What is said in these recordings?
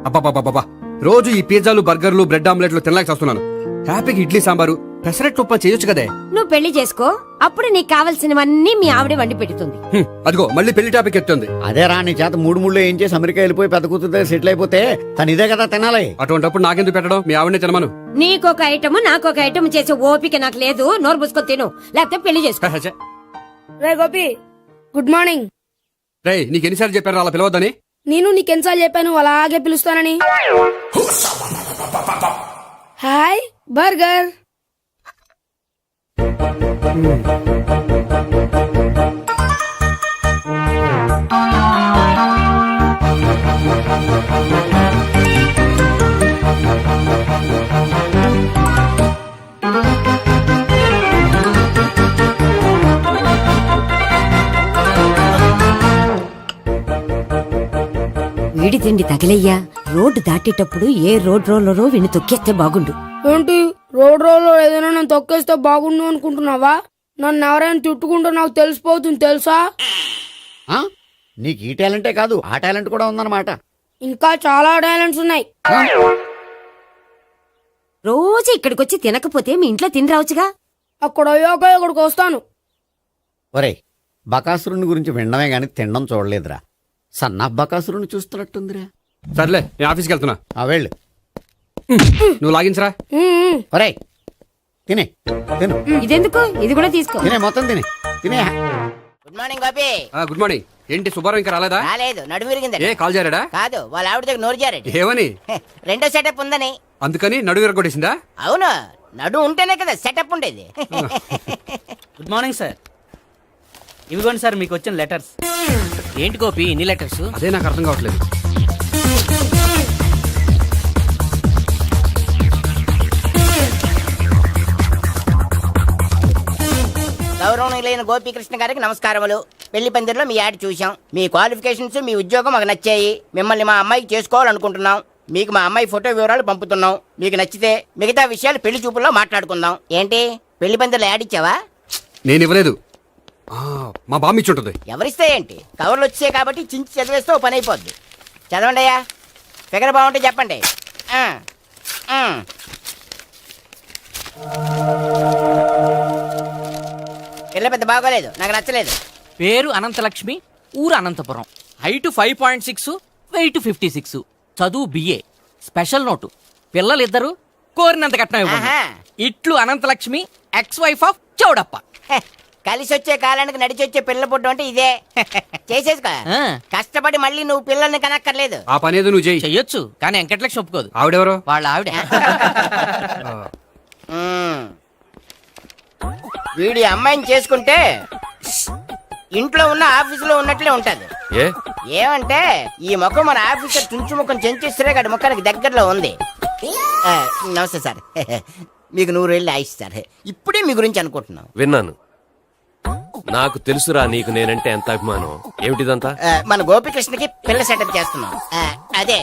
అబ్బా రోజు ఈ పిజ్జాలు బర్గర్లు బ్రెడ్ ఆమ్లెట్లు తినలేక వస్తున్నాను. హ్యాపీకి ఇడ్లీ సాంబారు పెసరెట్ ఉప్మా చేయొచ్చు కదే. నువ్వు పెళ్లి చేసుకో, అప్పుడు నీకు కావాల్సినవన్నీ మీ ఆవిడే వండి పెడుతుంది. అదిగో మళ్ళీ పెళ్లి టాపిక్ ఎత్తుంది. అదే రా నీ చేత మూడు ఏం చేసి అమెరికా వెళ్ళిపోయి పెద్ద కూతురు సెటిల్ అయిపోతే తను ఇదే కదా తినాలి. అటువంటిప్పుడు నాకెందుకు పెట్టడం, మీ ఆవిడనే తినమను. నీకొక ఐటమ్ నాకొక ఐటమ్ చేసే ఓపిక నాకు లేదు. నోరు పూసుకొని తిను, లేకపోతే పెళ్లి చేసుకో. రే గోపి, గుడ్ మార్నింగ్. రే నీకు ఎన్నిసార్లు చెప్పారు అలా పిలవద్దని? నేను నీకెన్నిసార్లు చెప్పాను అలాగే పిలుస్తానని. Hi burger. వీడి తిండి తగిలయ్యా. రోడ్డు దాటేటప్పుడు ఏ రోడ్ రోలరో వీణి తొక్కేస్తే బాగుండు. ఏంటి రోడ్ రోల్లో ఏదైనా నన్ను తొక్కేస్తే బాగుండు అనుకుంటున్నావా? నన్ను ఎవరైనా తిట్టుకుంటే నాకు తెలిసిపోతుంది తెలుసా? ఆ? నీకు ఈ టాలెంటే కాదు ఆ టాలెంట్ కూడా ఉందన్నమాట. ఇంకా చాలా టాలెంట్స్ ఉన్నాయి. రోజు ఇక్కడికొచ్చి తినకపోతే మీ ఇంట్లో తిని రావచ్చుగా. అక్కడ అయ్యాక ఇక్కడికి వస్తాను. ఒరే బకాసురుని గురించి వినడమే గాని తినడం చూడలేదురా. సన్నా బకాసురుని చూస్తున్నట్టుందిరా. సర్లే నేను ఆఫీస్కి వెళ్తున్నా. ఆ వెళ్ళు. నువ్వు లాగించరా. ఒరే తినే తిను. ఇదెందుకు? ఇది కూడా తీసుకో. తినే మొత్తం తినే. Good morning Gopi. Good morning. ఏంటి సుబ్బారావు ఇంకా రాలేదా? రాలేదు, నడుము విరిగింది. ఏ కాల్ చేరాడా? కాదు, వాళ్ళ ఆవిడ దగ్గర నోరు జారాడు. ఏమని? రెండో సెటప్ ఉందని. అందుకని నడువు విరగొట్టేసిందా? అవును, నడుము ఉంటేనే కదా సెటప్ ఉండేది. Good morning sir. ఇవిగోండి సార్ మీకు వచ్చిన లెటర్స్. ఏంటి గోపి ఇన్ని లెటర్స్? అదే నాకు అర్థం కావట్లేదు. గౌరవనీయులైన గోపీకృష్ణ గారికి నమస్కారములు. పెళ్లి పందిరిలో మీ యాడ్ చూసాం. మీ క్వాలిఫికేషన్స్, మీ ఉద్యోగం మాకు నచ్చాయి. మిమ్మల్ని మా అమ్మాయికి చేసుకోవాలనుకుంటున్నాం. మీకు మా అమ్మాయి ఫోటో వివరాలు పంపుతున్నాం. మీకు నచ్చితే మిగతా విషయాలు పెళ్లి చూపుల్లో మాట్లాడుకుందాం. ఏంటి పెళ్లి పందిరిలో యాడ్ ఇచ్చావా? నేను ఇవ్వలేదు, మా బామ్మ ఇచ్చి ఉంటుంది. ఎవరిస్తే ఏంటి, కవర్లు వచ్చాయి కాబట్టి చించి చదివేస్తే ఓ పని అయిపోద్ది. చదవండి అయ్యా, ఫిగర్ బాగుంటే చెప్పండి. పిల్ల పెద్ద బాగోలేదు, నాకు నచ్చలేదు. పేరు అనంతలక్ష్మి, ఊరు అనంతపురం, హైట్ 5.6, వెయిట్ 56, చదువు బిఏ, స్పెషల్ నోటు పిల్లలిద్దరు కోరినంత కట్నం ఇవ్వండి. ఇట్లు Ananthalakshmi, ex wife of Chowdappa. కలిసి వచ్చే కాలానికి నడిచి వచ్చే పిల్ల పుట్టం అంటే ఇదే. చేసేసుకో, కష్టపడి మళ్ళీ నువ్వు పిల్లల్ని కనక్కర్లేదు. ఆ పని ఏదో నువ్వు చేయి. చెయ్యొచ్చు కానీ వెంకటలక్ష్మి ఒప్పుకోదు. ఆవిడెవరో? వాళ్ళ ఆవిడ. వీడి అమ్మాయిని చేసుకుంటే ఇంట్లో ఉన్న ఆఫీసులో ఉన్నట్లే ఉంటది. ఏమంటే ఈ ముఖం మన ఆఫీసర్ చుంచు ముఖం చెంచేశ్వరే గారి ముఖానికి దగ్గరలో ఉంది. నమస్తే సార్, మీకు 100 ఏళ్ళు ఆయుష్ సార్. ఇప్పుడే మీ గురించి అనుకుంటున్నాం. విన్నాను, నాకు తెలుసురా నీకు నేనంటే ఎంత అభిమానం. ఏమిటిదంతా? మన గోపికృష్ణకి పిల్ల సెటప్ చేస్తున్నాం. అదే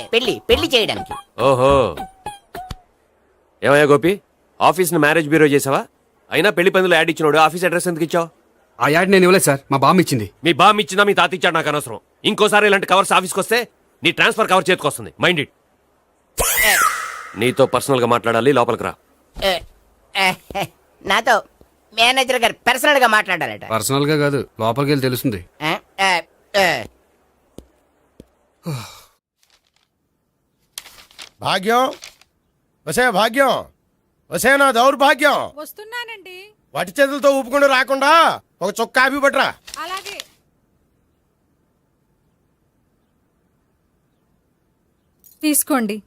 పెళ్లి చేయడానికి. ఓహో, ఏమయ్యా గోపి, ఆఫీస్ ని మ్యారేజ్ బ్యూరో చేసావా? అయినా పెళ్లి పందులు యాడ్ ఇచ్చినోడు ఆఫీస్ అడ్రస్ ఎందుకు ఇచ్చావు? ఆ యాడ్ నేను ఇవ్వలేదు సార్, మా బామ్మ ఇచ్చింది. మీ బామ్మ ఇచ్చిందా మీ తాత ఇచ్చాడు నాకు అనవసరం. ఇంకోసారి ఇలాంటి కవర్స్ ఆఫీస్కి వస్తే నీ ట్రాన్స్ఫర్ కవర్ చేతికి వస్తుంది. Mind it. నీతో పర్సనల్ గా మాట్లాడాలి, లోపలికి రా. నాతో మేనేజర్ గారు పర్సనల్ గా మాట్లాడాలట. పర్సనల్ గా కాదు, లోపలికి వెళ్ళి తెలుస్తుంది. భాగ్యం, వసే భాగ్యం, వసే నా దౌర్భాగ్యం. వస్తున్నానండి. వటి చేతులతో ఊపుకుండా రాకుండా ఒక చుక్క కాఫీ పట్టరా. అలాగే. తీసుకోండి.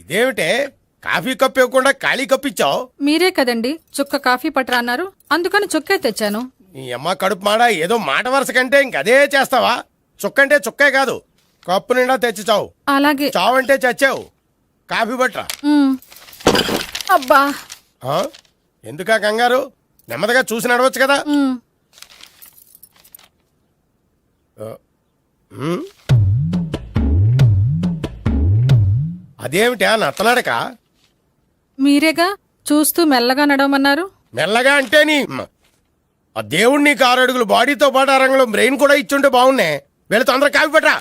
ఇదేమిటే కాఫీ కప్ ఇవ్వకుండా ఖాళీ కప్ ఇచ్చావు? మీరే కదండి చుక్క కాఫీ పట్టరా అన్నారు, అందుకని చుక్కే తెచ్చాను. నీ అమ్మ కడుపు మాడ, ఏదో మాట వరుస కంటే ఇంకదే చేస్తావా? చుక్కంటే చుక్కే కాదు, కప్పు నిండా తెచ్చి చావు. అలాగే. చావంటే చచ్చావు. కాఫీ పట్టరా. అబ్బా, ఎందుకా కంగారు? నెమ్మదిగా చూసి నడవచ్చు కదా. అదేమిటా నత్తనడక? మీరేగా చూస్తూ మెల్లగా నడవమన్నారు. మెల్లగా అంటే నీ ఆ దేవుడు నీకు 6 అడుగులు బాడీతో పాటు ఆ రంగంలో బ్రెయిన్ కూడా ఇచ్చుంటే బాగున్నాయి. వీళ్ళు తొందరగా కాపీ పట్రా.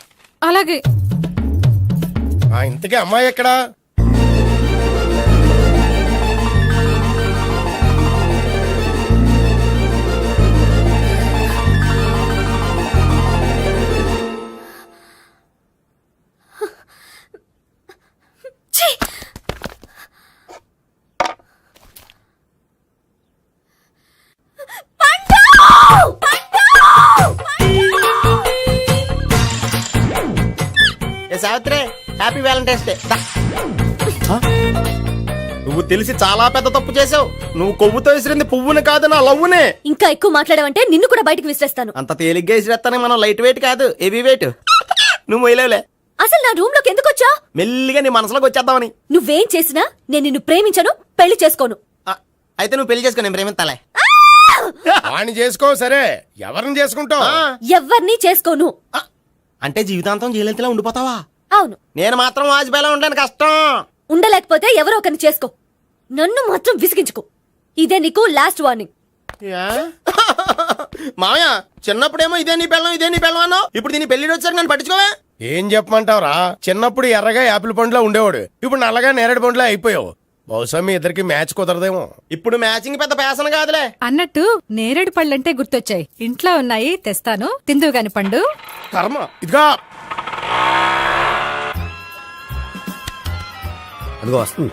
అలాగే. ఇంతకీ అమ్మాయి ఎక్కడా? Savitri, happy Valentine's day. నువ్వు తెలిసి చాలా పెద్ద తప్పు చేసావు. నువ్వు కొవ్వుతో విసిరింది పువ్వుని కాదు, నా లవ్వునే. ఇంకా ఎక్కువ మాట్లాడవంటే నిన్ను కూడా బయటికి విసిరేస్తాను. అంత తేలిగ్గా విసిరేస్తానే, మనం లైట్ వెయిట్ కాదు, హెవీ వెయిట్. నువ్వు మొయ్యలేవులే. అసలు నా రూమ్ లోకి ఎందుకు వచ్చా? మెల్లిగా నీ మనసులోకి వచ్చేద్దామని. నువ్వేం చేసినా నేను నిన్ను ప్రేమించను, పెళ్లి చేసుకోను. అయితే నువ్వు పెళ్లి చేసుకో, నేను ప్రేమిస్తాలే. వాణ్ణి చేసుకో. సరే, ఎవరిని చేసుకుంటావు? ఎవ్వరినీ చేసుకోను. అంటే జీవితాంతం జయలలితలా ఉండిపోతావా? అవును. నేను మాత్రం వాజ్పేయిలా ఉండడానికి కష్టం. ఉండలేకపోతే ఎవరో ఒకరిని చేసుకో, నన్ను మాత్రం విసిగించుకో. ఇదే నీకు లాస్ట్ వార్నింగ్. మామయ్య, చిన్నప్పుడేమో ఇదే నీ పెళ్ళం అన్నావు. ఇప్పుడు దీని పెళ్లి వచ్చాక నన్ను పట్టించుకోవా? ఏం చెప్పమంటావురా? చిన్నప్పుడు ఎర్రగా యాపిల్ పండులో ఉండేవాడు, ఇప్పుడు నల్లగా నేరేడు పండులో అయిపోయావు. బహుశా మీ ఇద్దరికి మ్యాచ్ కుదరదేమో. ఇప్పుడు మ్యాచింగ్ పెద్ద పేసన కాదులే. అన్నట్టు నేరేడు పళ్ళంటే గుర్తొచ్చాయి. ఇంట్లో ఉన్నాయి, తెస్తాను, తిందువు గాని పండు. కర్మ. ఇదిగా అదిగో వస్తుంది.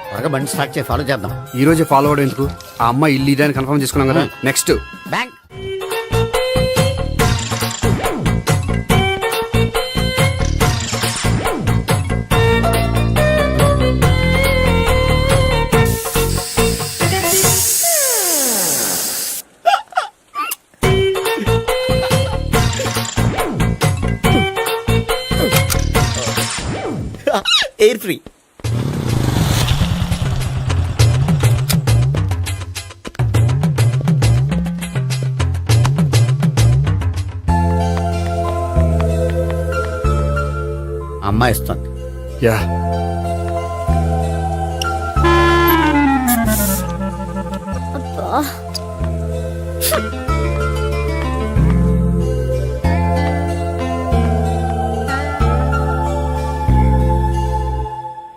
త్వరగా బండి స్టార్ట్ చేసి ఫాలో చేద్దాం. ఈ రోజే ఫాలో అవడం ఎందుకు? ఆ అమ్మాయి ఇల్లు ఇదే అని కన్ఫర్మ్ చేసుకున్నాం కదా. Next bank. Air free. అమ్మాయి ఇస్తుంది. యా,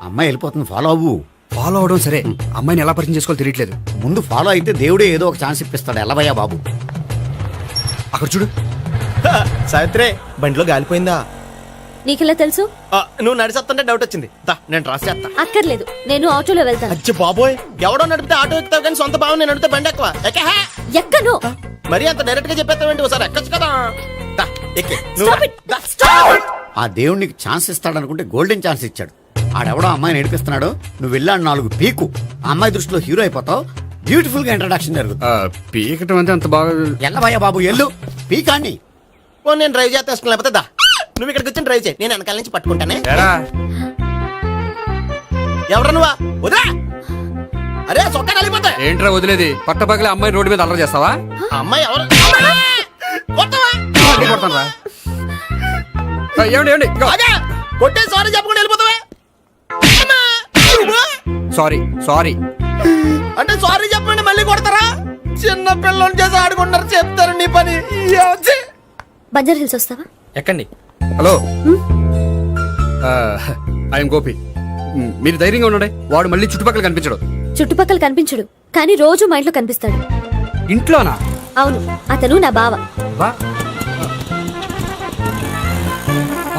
అమ్మాయి వెళ్ళిపోతుంది, ఫాలో అవ్వు. ఫాలో అవడం సరే, అమ్మాయిని ఎలా పరిచయం చేసుకోవాలో తెలియట్లేదు. ముందు ఫాలో అయితే దేవుడే ఏదో ఒక ఛాన్స్ ఇప్పిస్తాడు. ఎల్లవయ్యా బాబు. అక్కడ చూడు. సావిత్రి, బండిలో గాలిపోయిందా? నీకెలా తెలుసు? నువ్వు నడిచేస్తుంటే డౌట్ వచ్చింది. నేను ట్రాస్ చేస్తా. అక్కర్లేదు, నేను ఆటోలో వెళ్తాను. అచ్చి బాబోయ్, ఎవడో నడిపితే ఆటో ఎక్కుతావు కానీ సొంత భావం నేను నడిపితే బండి ఎక్కువ. ఎక్కను. మరి అంత డైరెక్ట్ గా చెప్పేస్తావేంటి? ఒకసారి ఎక్కొచ్చు కదా. ఎక్కే. Stop it. Stop it. ఆ దేవుడికి ఛాన్స్ ఇస్తాడు అనుకుంటే గోల్డెన్ ఛాన్స్ ఇచ్చాడు. ఆడెవడో అమ్మాయిని ఏడిపిస్తున్నాడు, నువ్వు వెళ్ళాడు 4 పీకు. ఆ అమ్మాయి దృష్టిలో హీరో అయిపోతావు. బ్యూటిఫుల్ గా ఇంట్రడక్షన్ జరుగుతుంది. పీకటం అంటే అంత బాగా. ఎల్లవయ్యా బాబు, ఎల్లు పీకాన్ని. నేను డ్రైవ్ చేస్తాను, లేకపోతే దా నువ్వు ఇక్కడికి వచ్చి డ్రైవ్ చేయి, నేను వెనకాల నుంచి పట్టుకుంటానే. ఎవరు నువ్వా? వదిలా. అరే చొక్కా కలిపోతా. ఏంట్రా వదిలేది? పట్టపగలే అమ్మాయి రోడ్డు మీద అల్లరి చేస్తావా? అమ్మాయి ఎవరు? కొట్టవా? కొడతాను రా. ఏమండి ఏమండి? కొట్టే సారీ చెప్పకుండా వెళ్ళిపోతావా? Sorry sorry. అంటే సారీ చెప్పండి మళ్ళీ కొడతారా? చిన్న పిల్లలు చేసి ఆడుకుంటారు, చెప్తారు నీ పని. బంజారా హిల్స్ వస్తావా? ఎక్కండి. Hello, I'm Gopi. మీరు ధైర్యంగా ఉండండి. వాడు మళ్ళీ చుట్టుపక్కల కనిపించడు. చుట్టుపక్కల కనిపించడు, కానీ రోజు మా ఇంట్లో కనిపిస్తాడు. ఇంట్లోనా? అవును, అతను నా బావ.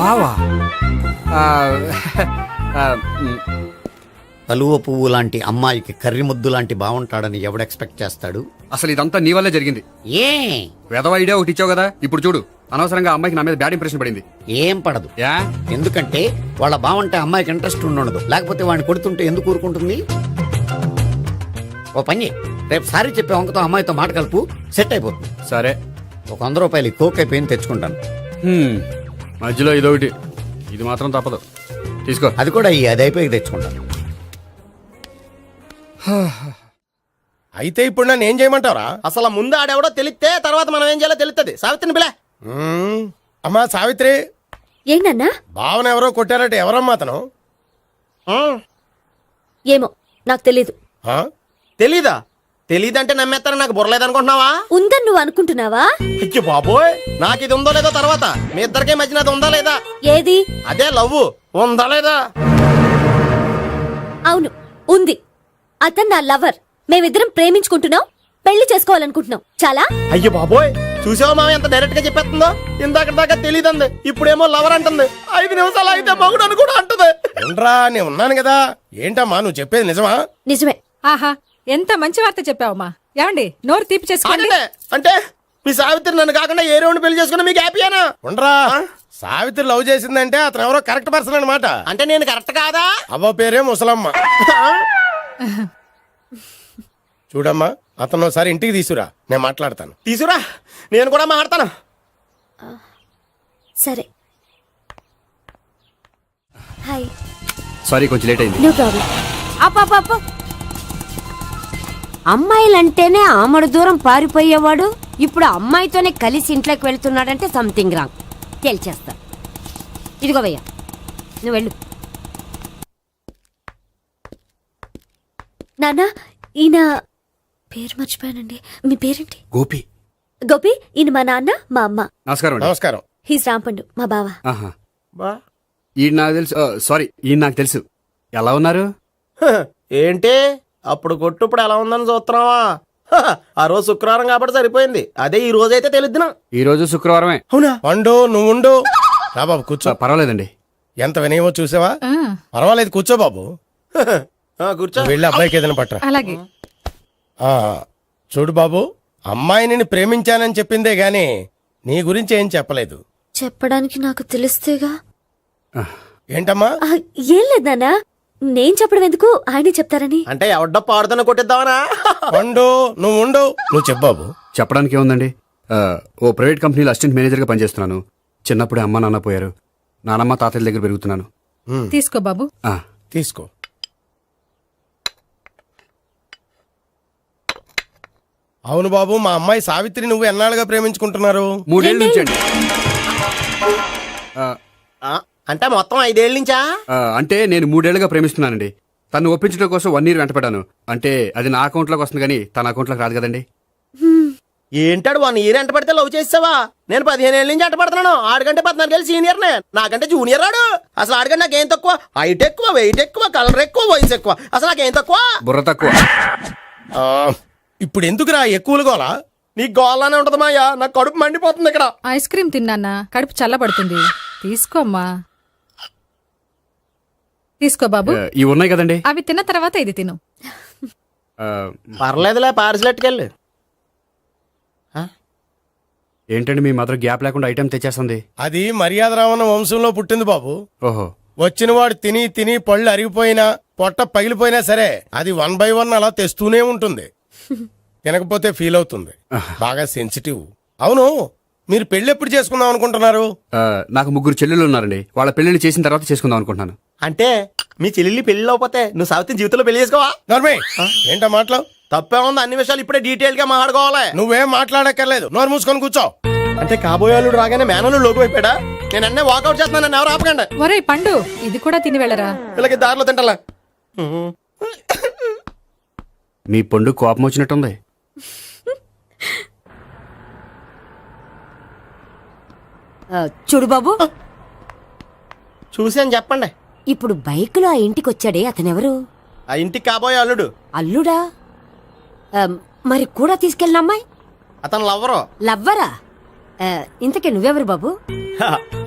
బావా? కలువ పువ్వు లాంటి అమ్మాయికి కర్రి ముద్దు లాంటి బాగుంటాడని ఎవడు ఎక్స్పెక్ట్ చేస్తాడు? అసలు ఇదంతా నీ వల్లే జరిగింది. ఏ వెధవ ఐడియా ఒకటి ఇచ్చావు కదా, ఇప్పుడు చూడు. అనవసరంగా అమ్మాయికి నా మీద బ్యాడ్ ఇంప్రెషన్ పడింది. ఏం పడదు. యా? ఎందుకంటే వాళ్ళ బాగుంటే అమ్మాయికి ఇంట్రెస్ట్ ఉండదు. లేకపోతే వాడిని కొడుతుంటే ఎందుకు ఊరుకుంటుంది? ఓ పని, రేపు సారీ చెప్పే వంకతో అమ్మాయితో మాట కలుపు, సెట్ అయిపోతుంది. సరే, ఒక 100 రూపాయలు కోక్ అయిపోయింది, తెచ్చుకుంటాను. మధ్యలో ఇదొకటి, ఇది మాత్రం తప్పదు. తీసుకో. అది కూడా అది అయిపోయి తెచ్చుకుంటాను. అయితే ఇప్పుడు నన్ను ఏం చేయమంటావరా? అసలు ముందు ఆడెవడో తెలిస్తే తర్వాత మనం ఏం చేయాలో తెలుస్తుంది. సావిత్రిని బిలే. అమ్మా సావిత్రి, ఏంటన్నా? భావన ఎవరో కొట్టారట. ఎవరమ్మా అతను? ఏమో, నాకు తెలీదు. ఆ? తెలీదా? తెలీదంటే నమ్మేస్తారని నాకు బుర్రలేదనుకుంటున్నావా? ఉందని నువ్వు అనుకుంటున్నావా? అయ్యో బాబోయ్, నాకు ఇది ఉందో లేదో తర్వాత. మీ ఇద్దరికే మధ్యన అది ఉందా లేదా? ఏది? అదే లవ్ ఉందా లేదా? అవును, ఉంది. అతను నా లవర్. మేమిద్దరం ప్రేమించుకుంటున్నాం, పెళ్లి చేసుకోవాలనుకుంటున్నాం. చాలా. అయ్యో బాబోయ్, చూసావా మామ ఎంత డైరెక్ట్ గా చెప్పేస్తుందో? ఇందాక దాకా తెలియదండి, ఇప్పుడేమో లవర్ అంటుంది. 5 నిమిషాలు అయితే మగుడు అని కూడా అంటుంది. ఏంట్రా నేను ఉన్నాను కదా. ఏంటమ్మా నువ్వు చెప్పేది నిజమా? నిజమే. ఆహా ఎంత మంచి వార్త చెప్పావమ్మా. ఏమండి నోరు తీపి చేసుకోండి. ఆగండి. అంటే మీ సావిత్రి నన్ను కాకుండా ఏ రౌండ్ పెళ్లి చేసుకున్నా మీకు హ్యాపీయేనా? ఉండరా, సావిత్రి లవ్ చేసిందంటే అతను ఎవరో కరెక్ట్ పర్సన్ అనమాట. అంటే నేను కరెక్ట్ కాదా? అవ్వ పేరే ముసలమ్మ. చూడమ్మా, అతను ఒకసారి ఇంటికి తీసుకురా, నేను మాట్లాడతాను. తీసురా, నేను కూడా మాట్లాడతాను. సరే. హాయ్. సారీ కొంచెం లేట్ అయింది. No problem. అప్ప అమ్మాయిలంటేనే ఆమడు దూరం పారిపోయేవాడు ఇప్పుడు అమ్మాయితోనే కలిసి ఇంట్లోకి వెళ్తున్నాడంటే సంథింగ్ రాంగ్ తేల్చేస్తా. ఇదిగో భయ్యా, నువ్వు వెళ్ళు. నాన్న, ఈయన పేరు మర్చిపోయానండి. మీ పేరేంటి? గోపి. గోపి. ఈయన మా నాన్న, మా అమ్మ. నమస్కారం అండి. నమస్కారం. హీస్ రాంపండు, మా బావ. ఆహా. ఈయన నాకు తెలుసు. సారీ, ఈయన నాకు తెలుసు. ఎలా ఉన్నారు? ఏంటి అప్పుడు కొట్టు ఇప్పుడు ఎలా ఉందని చూస్తున్నావా? ఆ రోజు శుక్రవారం కాబట్టి సరిపోయింది. అదే ఈ రోజు అయితే తెలుద్దునా. ఈ రోజు శుక్రవారమే. అవునా? పండు నువ్వు ఉండు. రా బాబు కూర్చో. పర్వాలేదండి. ఎంత వినయమో చూసావా? ఆ, పర్వాలేదు కూర్చో బాబు. కూర్చో. నువ్వు వెళ్ళి అబ్బాయికి ఏదైనా పట్టరా. అలాగే. ఆ, చూడు బాబు, అమ్మాయిని నేను ప్రేమించానని చెప్పిందే గాని నీ గురించి ఏం చెప్పలేదు. చెప్పడానికి నాకు తెలిస్తేగా. ఏంటమ్మా? ఆ, ఏం లేదు నాన్న, నేను చెప్పడం ఎందుకు, ఆయనే చెప్తారని. అంటే ఎవడ్డో పాడుతున్నా కొట్టిద్దామనా? పండు నువ్వు ఉండు. నువ్వు చెప్పు బాబు. చెప్పడానికి ఏముందండి, ఓ ప్రైవేట్ కంపెనీలో అసిస్టెంట్ మేనేజర్గా పనిచేస్తున్నాను. చిన్నప్పుడే అమ్మ నాన్న పోయారు. నానమ్మ తాతయ్య దగ్గర పెరుగుతున్నాను. తీసుకో బాబు. ఆ, తీసుకో. అవును బాబు, మా అమ్మాయి సావిత్రి నువ్వు ఎన్నాళ్ళుగా ప్రేమించుకుంటున్నారు? 3 ఏళ్ళ నుంచి అండి. అంటే మొత్తం 5 ఏళ్ళ నుంచా? అంటే నేను 3 ఏళ్ళుగా ప్రేమిస్తున్నానండి. తను ఒప్పించడం కోసం 1 year వెంటపడ్డాను. అంటే అది నా అకౌంట్లోకి వస్తుంది కానీ తన అకౌంట్లోకి రాదు కదండి. ఏంటాడు 1 year ఎంట పడితే లవ్ చేసావా? నేను 15 ఏళ్ళ నుంచి ఎంట పడుతున్నాను. ఆడికంటే 14 ఏళ్ళు సీనియర్ నే, నాకంటే జూనియర్ రాడు. అసలు ఆడికంటే నాకేం తక్కువ? హైట్ ఎక్కువ, వెయిట్ ఎక్కువ, కలర్ ఎక్కువ, వయసు ఎక్కువ. అసలు నాకేం తక్కువ? బుర్ర తక్కువ. ఆ, ఇప్పుడు ఎందుకురా ఎక్కువలు గోలా? నీకు గోళ్ళనే ఉంటది మాయా, నాకు కడుపు మండిపోతుంది ఇక్కడ. ఐస్ క్రీమ్ తిన్నానా, కడుపు చల్లబడుతుంది. తీసుకోమ్మా. తీసుకో బాబు. ఇవి ఉన్నాయి కదండి. అవి తిన్న తర్వాత ఇది తిను. పర్లేదులే, పార్సిలెట్కెళ్ళి. ఏంటండి మీ మదర్ గ్యాప్ లేకుండా ఐటెం తెచ్చేస్తుంది? అది మర్యాద రావణ వంశంలో పుట్టింది బాబు. ఓహో. వచ్చిన వాడు తిని తిని పళ్ళు అరిగిపోయినా పొట్ట పగిలిపోయినా సరే అది 1 by 1 అలా తెస్తూనే ఉంటుంది. తినకపోతే ఫీల్ అవుతుంది. బాగా సెన్సిటివ్. అవును, మీరు పెళ్లి ఎప్పుడు చేసుకుందాం అనుకుంటున్నారు? నాకు 3 చెల్లెళ్ళు ఉన్నారండి. వాళ్ళ పెళ్లిని చేసిన తర్వాత చేసుకుందాం అనుకుంటున్నాను. అంటే మీ చెల్లెల్ని పెళ్లి లేకపోతే నువ్వు సావిత్రి జీవితంలో పెళ్లి చేసుకోవా? నోర్మే, ఏంటో మాటలు? తప్పే ఉంది, అన్ని విషయాలు ఇప్పుడే డీటెయిల్ గా మాట్లాడుకోవాలి. నువ్వేం మాట్లాడక్కర్లేదు, నోరు మూసుకొని కూర్చో. అంటే కాబోయేవాళ్ళు రాగానే మేనలు లోకి అయిపోయాడా? నేను అన్నీ వాకౌట్ చేస్తున్నాను, నన్ను ఎవరు ఆపకండి. ఒరేయ్ పండు, ఇది కూడా తిని వెళ్ళరా. వీళ్ళకి దారిలో తింటాలా? మీ పండు కోపం వచ్చినట్టుంది. చూడు బాబు, చూసి అని చెప్పండి. ఇప్పుడు బైక్లో ఆ ఇంటికి వచ్చాడే అతనెవరు? ఆ ఇంటికి కాబోయే అల్లుడు. అల్లుడా? మరి కూడా తీసుకెళ్ళిన అమ్మాయి అతను లవ్వరు. లవ్వరా? ఇంతకీ నువ్వెవరు బాబు?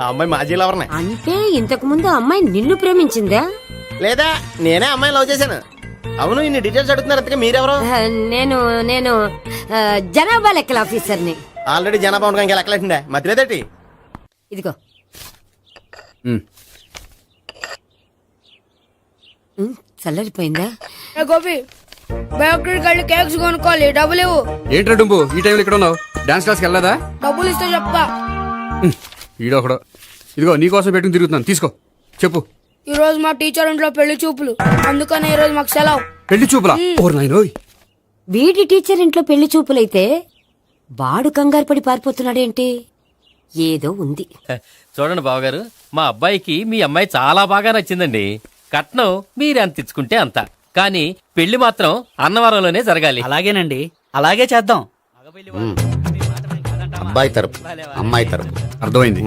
ఆ అమ్మాయి మాజీ లవర్నే. అంటే ఇంతకు ముందు అమ్మాయి నిన్ను ప్రేమించిందా? లేదా నేనే అమ్మాయి లవ్ చేశాను. అవును, ఇన్ని డీటెయిల్స్ అడుగుతున్నారు. ఇంతకీ మీరెవరు? నేను నేను జనాభా లెక్కల ఆఫీసర్ని. ఆల్రెడీ జనాభా ఉండగా ఇంకా లెక్కలేటండే మధ్యలేదేటి? ఇదిగో. చల్లరిపోయిందా? గోపి, బేకరీకి వెళ్ళి కేక్స్ కొనుక్కోవాలి, డబ్బులు ఇవ్వు. ఏంట్రా డుంబు ఈ టైంలో ఇక్కడ ఉన్నావు? డాన్స్ క్లాస్కి వెళ్ళదా? డబ్బులు ఇస్తే చెప్తా. ఈడొకడు. ఇదిగో నీకోసం పెట్టుకుని తిరుగుతున్నాను, తీసుకో. చెప్పు. ఈ రోజు మా టీచర్ ఇంట్లో పెళ్లి చూపులు, అందుకని ఈ రోజు మాకు సెలవు. పెళ్లి చూపులా? ఓర్ నాయనోయ్. వీడి టీచర్ ఇంట్లో పెళ్లి చూపులైతే వాడు కంగారు పడి పారిపోతున్నాడేంటి? ఏదో ఉంది. చూడండి బావగారు, మా అబ్బాయికి మీ అమ్మాయి చాలా బాగా నచ్చిందండి. కట్నం మీరు ఎంత ఇచ్చుకుంటే అంత. కానీ పెళ్లి మాత్రం అన్నవరంలోనే జరగాలి. అలాగేనండి, అలాగే చేద్దాం. అబ్బాయి తరపు అమ్మాయి తరపు. అర్థమైంది.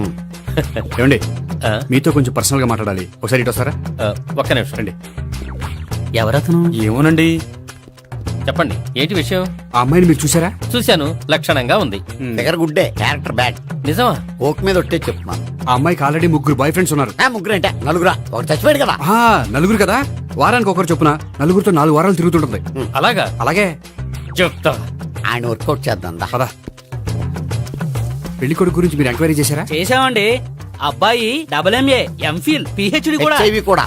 ఏమండి మీతో కొంచెం పర్సనల్ గా మాట్లాడాలి. ఒకసారి ఇటు వస్తారా? ఒక్క నిమిషం రండి. ఎవరతను? ఏమోనండి. చెప్పండి, ఏంటి విషయం? ఆ అమ్మాయిని మీరు చూసారా? చూశాను, లక్షణంగా ఉంది. దగ్గర గుడ్డే, క్యారెక్టర్ బ్యాడ్. నిజమా? ఓక్ మీద ఒట్టే చెప్తున్నాను. ఆ అమ్మాయికి ఆల్రెడీ 3 బాయ్ ఫ్రెండ్స్ ఉన్నారు. ముగ్గురు అంటే నలుగురా, ఒకటి చచ్చిపోయాడు కదా. నలుగురు కదా, వారానికి ఒకరు చొప్పున నలుగురితో 4 వారాలు తిరుగుతుంటుంది. అలాగా? అలాగే చెప్తా. ఆయన వర్కౌట్ చేద్దాం దా. పదా. పెళ్లి కొడుకు గురించి మీరు ఎంక్వైరీ చేశారా? చేసామండి. అబ్బాయి MA, MPhil, PhD కూడా. HIV కూడా.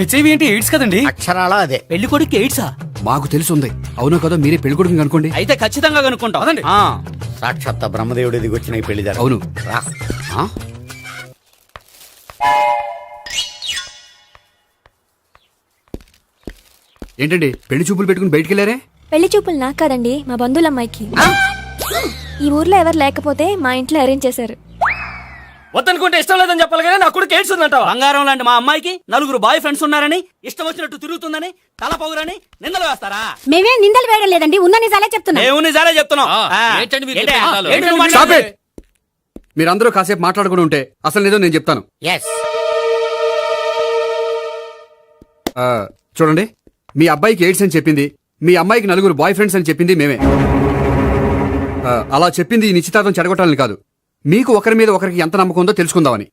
HIV అంటే ఎయిడ్స్ కదండి. అక్షరాలా అదే. పెళ్లి కొడుకు ఎయిడ్సా? మాకు తెలుసుంది. అవునో కదా, మీరే పెళ్లి కొడుకుని అనుకోండి. అయితే ఖచ్చితంగా కనుక్కుంటాం. సాక్షాత్ బ్రహ్మదేవుడి దిగి వచ్చిన ఈ పెళ్లి జరగదు. అవును. రా. ఆ? ఏంటండి పెళ్లి చూపులు పెట్టుకుని బయటికి వెళ్ళారే? పెళ్లి చూపులు నాకు కాదండి, మా బంధువుల అమ్మాయికి. ఈ ఊర్లో ఎవరు లేకపోతే మా ఇంట్లో అరేంజ్ చేశారు. వద్దనుకుంటే ఇష్టం లేదని చెప్పాలి కానీ నా కొడుకు ఎయిడ్స్ ఉందంటావా? బంగారం లాంటి మా అమ్మాయికి 4 బాయ్ ఫ్రెండ్స్ ఉన్నారని, ఇష్టం వచ్చినట్టు తిరుగుతుందని, తల పొగరని నిందలు వేస్తారా? మేమే నిందలు వేయడం లేదండి, ఉన్న నిజాలే చెప్తున్నా. మేము నిజాలే చెప్తున్నాం. ఏంటండి మీరు ఏంటయ్యా? చెప్పే నిజాలు? ఏంటి నువ్వు Stop మాట్లాడేది? it! మీరందరూ కాసేపు మాట్లాడుకుని ఉంటే అసలు నిజం నేను చెప్తాను. ఎస్. చూడండి, మీ అబ్బాయికి ఎయిడ్స్ అని చెప్పింది, మీ అమ్మాయికి 4 బాయ్ ఫ్రెండ్స్ అని చెప్పింది మేమే. అలా చెప్పింది ఈ నిశ్చితార్థం చెడగొట్టాలని కాదు, మీకు ఒకరి మీద ఒకరికి ఎంత నమ్మకం ఉందో తెలుసుకుందామని.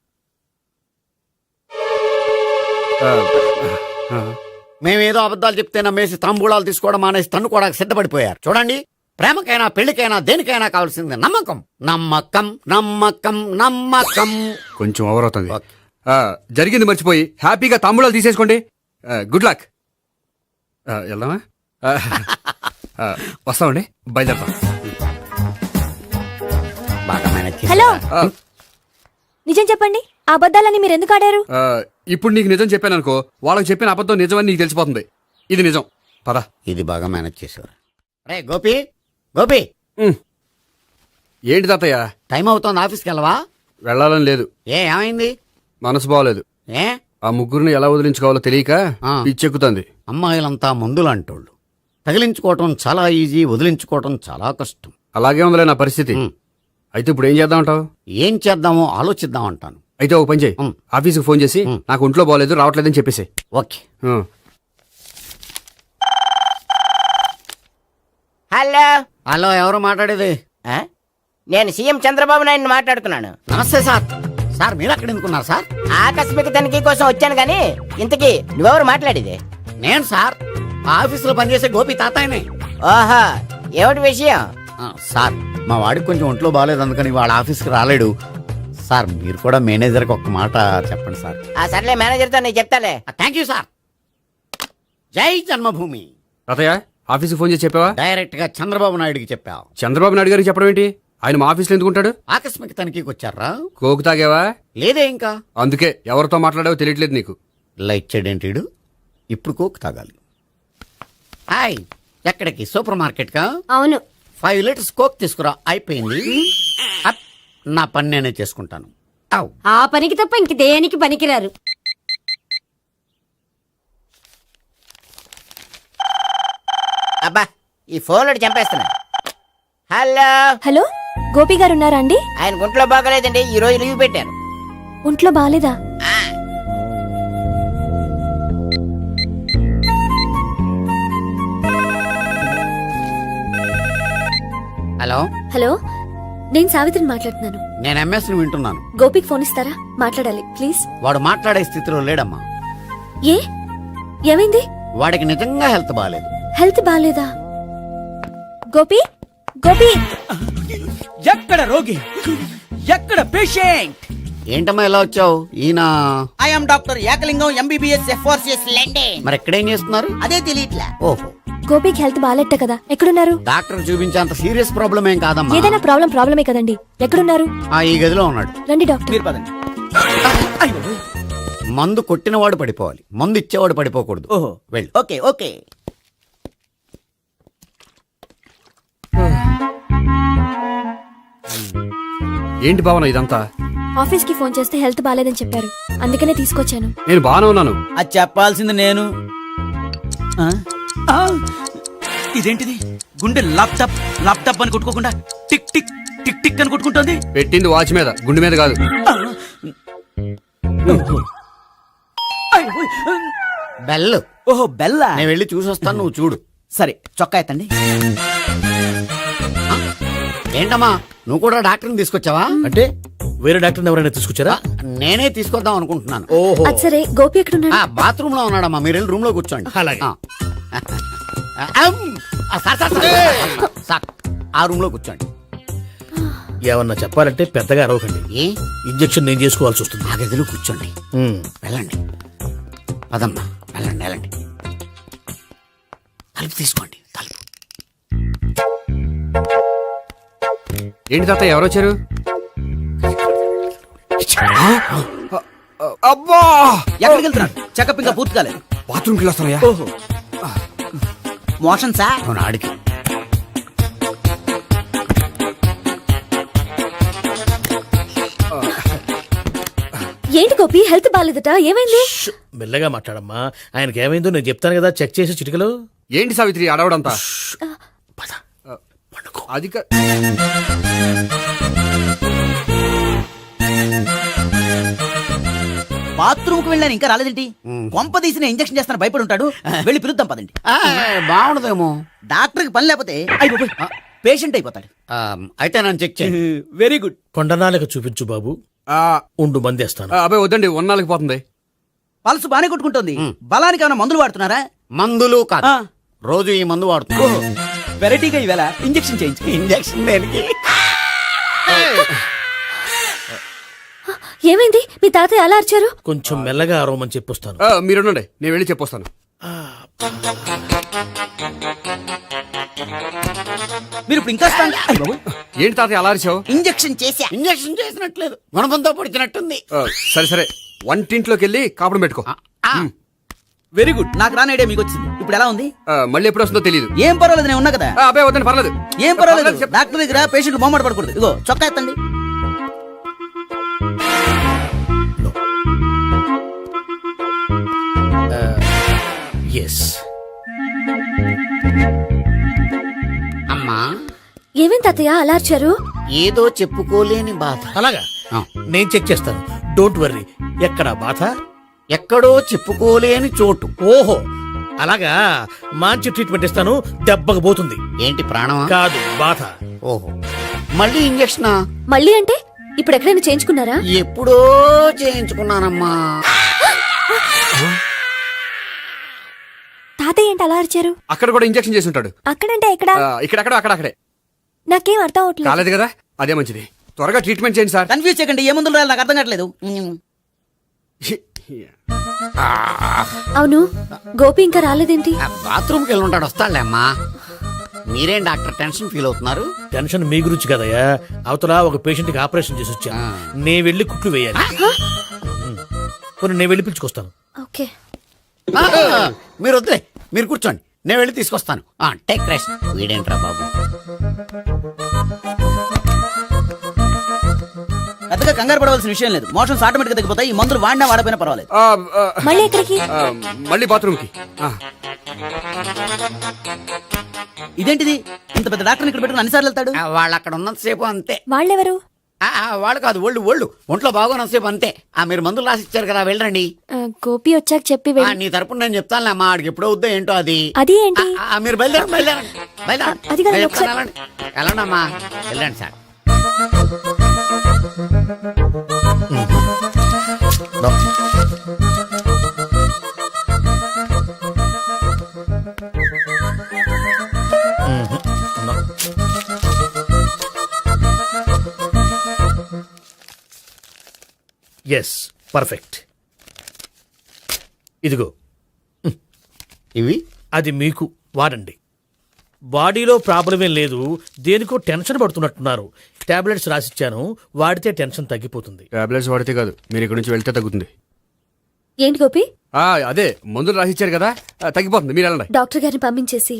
మేమేదో అబద్ధాలు చెప్తే నమ్మేసి తాంబూలాలు తీసుకోవడం మానేసి తన్నుకోవడానికి సిద్ధపడిపోయారు. చూడండి, ప్రేమకైనా పెళ్లికైనా దేనికైనా కావాల్సింది నమ్మకం. నమ్మకం నమ్మకం నమ్మకం. కొంచెం ఓవర్ అవుతుంది. జరిగింది మర్చిపోయి హ్యాపీగా తాంబూలాలు తీసేసుకోండి. Good luck. వెళ్దామా? వస్తామండి, బయలుదేరతాం. బాగా మేనేజ్ చేశారు. హలో, నిజం చెప్పండి, ఆ అబద్ధాలని మీరు ఎందుకు ఆడారు? ఇప్పుడు నీకు నిజం చెప్పాను అనుకో, వాళ్ళకి చెప్పిన అబద్ధం నిజమని నీకు తెలిసిపోతుంది. ఇది నిజం. పదా. ఇది బాగా మేనేజ్ చేశారు. రే గోపి, గోపి, ఏంటి తాతయ్య? టైం అవుతోంది, ఆఫీస్కి వెళ్ళవా? వెళ్ళాలని లేదు. ఏమైంది? మనసు బాగోలేదు. ఏ? ఆ ముగ్గురిని ఎలా వదిలించుకోవాలో తెలియక పిచ్చెక్కుతుంది. అమ్మాయిలంతా మందులాంటోళ్ళు. తగిలించుకోవటం చాలా ఈజీ, వదిలించుకోవటం చాలా కష్టం. అలాగే ఉందిలే నా పరిస్థితి. అయితే ఇప్పుడు ఏం చేద్దామంటావు? ఏం చేద్దామో ఆలోచిద్దాం అంటాను. అయితే ఒక పని చేయి, ఆఫీస్కి ఫోన్ చేసి నాకు ఒంట్లో బాగోలేదు రావట్లేదని చెప్పేసి. ఓకే. హలో. హలో, ఎవరు మాట్లాడేది? నేను సీఎం చంద్రబాబు నాయుడు మాట్లాడుతున్నాను. నమస్తే సార్. సార్ మీరు అక్కడ ఎందుకున్నారు సార్? ఆకస్మిక తనిఖీ కోసం వచ్చాను గానీ ఇంతకీ నువ్వెవరు మాట్లాడేది? నేను సార్, ఆఫీసులో పనిచేసే గోపి తాతాయనే. ఓహో, ఏమిటి విషయం? సార్, మా వాడికి కొంచెం ఒంట్లో బాగాలేదు, అందుకని వాళ్ళ ఆఫీస్కి రాలేడు. సార్ మీరు కూడా మేనేజర్కి ఒక మాట చెప్పండి సార్. సర్లే, మేనేజర్తో నేను చెప్తాలే. Thank you sir. జై జన్మభూమి. తాతయ్య, ఆఫీస్కి ఫోన్ చేసి చెప్పావా? డైరెక్ట్ గా చంద్రబాబు నాయుడుకి చెప్పావు. చంద్రబాబు నాయుడు గారికి చెప్పడం ఏంటి? ఆయన మా ఆఫీస్లో ఎందుకుంటాడు? ఆకస్మిక తనిఖీకి వచ్చారా? కోకు తాగావా? లేదే ఇంకా. అందుకే ఎవరితో మాట్లాడావో తెలియట్లేదు నీకు. లైట్ చేయడేంటిడు? ఇప్పుడు కోక్ తాగాలి. హాయ్, ఎక్కడికి? సూపర్ మార్కెట్ కా? అవును. 5 లీటర్స్ కోక్ తీసుకురా. అయిపోయింది. అప్, నా పని నేనే చేసుకుంటాను. ఔ. ఆ పనికి తప్ప ఇంక దేనికి పనికిరారు. అబ్బా, ఈ ఫోన్లో చంపేస్తున్నా. హలో. హలో, గోపి గారు ఉన్నారా అండి? ఆయన గుంట్లో బాగలేదండి, ఈ రోజు లీవ్ పెట్టారు. ఒంట్లో బాలేదా? హలో. హలో, నేను సావిత్రిని మాట్లాడుతున్నాను. నేను ఎంఎస్ని వింటున్నాను. గోపికి ఫోన్ ఇస్తారా? మాట్లాడాలి ప్లీజ్. వాడు మాట్లాడే స్థితిలో లేడమ్మా. ఏ, ఏమైంది? వాడికి నిజంగా హెల్త్ బాగాలేదు. హెల్త్ బాలేదా? గోపి, గోపి. ఎక్కడ రోగి, ఎక్కడ పేషెంట్? ఏంటమ్మా ఇలా వచ్చావు? ఈయన I'm doctor Ekalingam MBBS FRCS London. మరి ఎక్కడేం చేస్తున్నారు? అదే తెలియట్లే. ఓహో, గోపికి హెల్త్ బాలేట కదా, ఎక్కడున్నారు? డాక్టర్ చూపించేంత సీరియస్ ప్రాబ్లం ఏం కాదమ్మా. ఏదైనా ప్రాబ్లమే కదండి, ఎక్కడున్నారు? ఈ గదిలో ఉన్నాడు. రండి డాక్టర్. మీరు పదండి. మందు కొట్టినవాడు పడిపోవాలి, మందు ఇచ్చేవాడు పడిపోకూడదు. ఓహో, వెళ్ళు. Okay okay. ఏంటి భావన ఇదంతా? ఆఫీస్ కి ఫోన్ చేస్తే హెల్త్ బాలేదని చెప్పారు, అందుకనే తీసుకొచ్చాను. నేను బాగానే ఉన్నాను. అది చెప్పాల్సింది నేను. ఆ? ఆ! ఇదేంటిది గుండె లాప్టాప్ లాప్టాప్ అని కొట్టుకోకుండా టిక్ టిక్ టిక్ టిక్ అని కొట్టుకుంటుంది. పెట్టింది వాచ్ మీద, గుండె మీద కాదు. ఆ! అయ్యో! బెల్. ఓహో బెల్లా. నేను వెళ్ళి చూసొస్తాను, నువ్వు చూడు. సరే చొక్కా ఎత్తండి. ఏంటమ్మా నువ్వు కూడా డాక్టర్ని తీసుకొచ్చావా? అంటే వేరే డాక్టర్ ఎవరైనా తీసుకొచ్చారా? నేనే తీసుకొద్దాం అనుకుంటున్నాను. ఓహో, అది సరే గోపి ఎక్కడున్నాడు? బాత్రూమ్ లో ఉన్నాడమ్మా, మీరు వెళ్ళి రూమ్ లో కూర్చోండి. అలాగే. సార్ ఆ రూమ్ లో కూర్చోండి. ఏమన్నా చెప్పాలంటే పెద్దగా అరవకండి. ఏ ఇంజెక్షన్ నేను చేసుకోవాల్సి వస్తుంది. ఆ గదిలో కూర్చోండి. వెళ్ళండి, పదమ్మా, వెళ్ళండి వెళ్ళండి. తలుపు తీసుకోండి, తలుపు. ఏంటి తాత ఎవరు వచ్చారు? అబ్బా, ఎక్కడికి వెళ్తున్నాడు? చెకప్ ఇంకా పూర్తి కాలేదు. బాత్రూమ్కి వస్తానయ్యా. ఓహో మోషన్ సార్. అవును, ఆడికి. ఏంటి గోపి, హెల్త్ బాగాలేదట, ఏమైంది? మెల్లగా మాట్లాడమ్మా. ఆయనకి ఏమైందో నేను చెప్తాను కదా, చెక్ చేసి చిటికలు. ఏంటి సావిత్రి అడవడంతా? పద, పండుకో. అది బాత్రూమ్ కు వెళ్ళాను ఇంకా రాలేదేంటి? కొంప తీసిన ఇంజక్షన్ చేస్తాను భయపడి ఉంటాడు. వెళ్ళి పిలుద్దాం పదండి. బాగుండదేమో. డాక్టర్ కి పని లేకపోతే పేషెంట్ అయిపోతాడు. అయితే నన్ను చెక్ చేయండి. Very good. కొండనాలకు చూపించు బాబు. ఉండు మందేస్తాను. అబ్బాయి వద్దండి, ఉన్నాళ్ళకి పోతుంది. పల్సు బానే కొట్టుకుంటుంది. బలానికి ఏమైనా మందులు వాడుతున్నారా? మందులు కాదు, రోజు ఈ మందు వాడుతున్నా. వెరైటీగా ఈవేళ ఇంజక్షన్ చేయించు. ఇంజక్షన్ దేనికి? ఏమైంది? మీ తాతయ్య అలా అరిచారు? కొంచెం మెల్లగా అరవమని చెప్పొస్తాను. మీరుండండి, నేను వెళ్ళి చెప్పొస్తాను. మీరు ఇప్పుడు ఇంకా ఏంటి తాత అలా అరిచావు? ఇంజక్షన్ చేసా. ఇంజక్షన్ చేసినట్లేదు, గుణపంతో పొడిచినట్టుంది. సరే సరే, వంటింట్లోకి వెళ్ళి కాపుడు పెట్టుకో. Very good. నాకు రాని ఐడియా మీకు వచ్చింది. ఇప్పుడు ఎలా ఉంది? మళ్ళీ ఎప్పుడు వస్తుందో తెలియదు. ఏం పర్వాలేదు, నేను ఉన్నా కదా. అబ్బాయి వద్దండి, పర్లేదు. ఏం పర్వాలేదు. డాక్టర్ దగ్గర పేషెంట్ మొహమాట పడకూడదు. ఇగో చొక్కా ఎత్తండి. ఎస్. అమ్మా, ఏమేం తాతయ్య అలా అరిచారు? ఏదో చెప్పుకోలేని బాధ. అలాగా, నేను చెక్ చేస్తాను. Don't worry. ఎక్కడ బాధ? ఎక్కడో చెప్పుకోలేని చోటు. ఓహో, అలాగా. మంచి ట్రీట్మెంట్ ఇస్తాను, దెబ్బకు పోతుంది. ఏంటి, ప్రాణమా? కాదు, బాధ. ఓహో, మళ్ళీ ఇంజక్షనా? మళ్ళీ అంటే ఇప్పుడు ఎక్కడైనా చేయించుకున్నారా? ఎప్పుడో చేయించుకున్నానమ్మా. తాతయ్య ఏంటి అలా అరిచారు? అక్కడ కూడా ఇంజక్షన్ చేసి ఉంటాడు. అక్కడంటే ఎక్కడ? ఇక్కడక్కడ అక్కడక్కడే. నాకేం అర్థం అవట్లేదు. కాలేదు కదా, అదే మంచిది. త్వరగా ట్రీట్మెంట్ చేయండి సార్. కన్ఫ్యూజ్ చేయకండి. ఏ మందులు రాయాలి నాకు అర్థం కావట్లేదు. అవును, గోపి ఇంకా రాలేదేంటి? బాత్రూమ్కి వెళ్ళి ఉంటాడు, వస్తాడులే అమ్మా. మీరేం డాక్టర్ టెన్షన్ ఫీల్ అవుతున్నారు? టెన్షన్ మీ గురించి కదయ్యా. అవతల ఒక పేషెంట్ కి ఆపరేషన్ చేసి వచ్చాను. నేను వెళ్ళి కుట్లు వేయాలి. నేను వెళ్ళి పిలుచుకొస్తాను. ఓకే. మీరు వద్దులే, మీరు కూర్చోండి, నేను వెళ్ళి తీసుకొస్తాను. Take rest. వీడేంట్రా బాబు, పెద్దగా కంగారు పడవలసిన విషయం లేదు. మోషన్స్ ఆటోమేటిక్ గా తగ్గిపోతాయి. ఈ మందులు వాడినా వాడపోయినా పర్వాలేదు. మళ్ళీ ఎక్కడికి? మళ్ళీ బాత్రూమ్కి. ఇదేంటిది? ఇంత పెద్ద డాక్టర్ ఇక్కడ పెట్టుకుని అన్నిసార్లు వెళ్తాడు? వాళ్ళు అక్కడ ఉన్నంతసేపు అంతే. వాళ్ళెవరు? వాళ్ళు కాదు, ఒళ్ళు ఒంట్లో బాగోనంతసేపు అంతే. మీరు మందులు రాసి ఇచ్చారు కదా, వెళ్ళండి. గోపి వచ్చాక చెప్పి నీ తరపున నేను చెప్తానులే అమ్మా. ఆడికి ఎప్పుడో వద్దో ఏంటో అది. అది ఏంటి? మీరు బయలుదేరండి. అది కాదు, వెళ్ళండి అమ్మా, వెళ్ళండి సార్. Yes, perfect. ఇదిగో ఇవి అది మీకు వాడండి. బాడీలో ప్రాబ్లం ఏం లేదు, దేనికో టెన్షన్ పడుతున్నట్టున్నారు. టాబ్లెట్స్ రాసిచ్చాను, వాడితే టెన్షన్ తగ్గిపోతుంది. టాబ్లెట్స్ వాడితే కాదు, మీరు ఇక్కడ నుంచి వెళ్తే తగ్గుతుంది. ఏంటి గోపి? అదే మందులు రాసిచ్చారు కదా, తగ్గిపోతుంది. మీరు వెళ్ళండి. డాక్టర్ గారిని పంపించేసి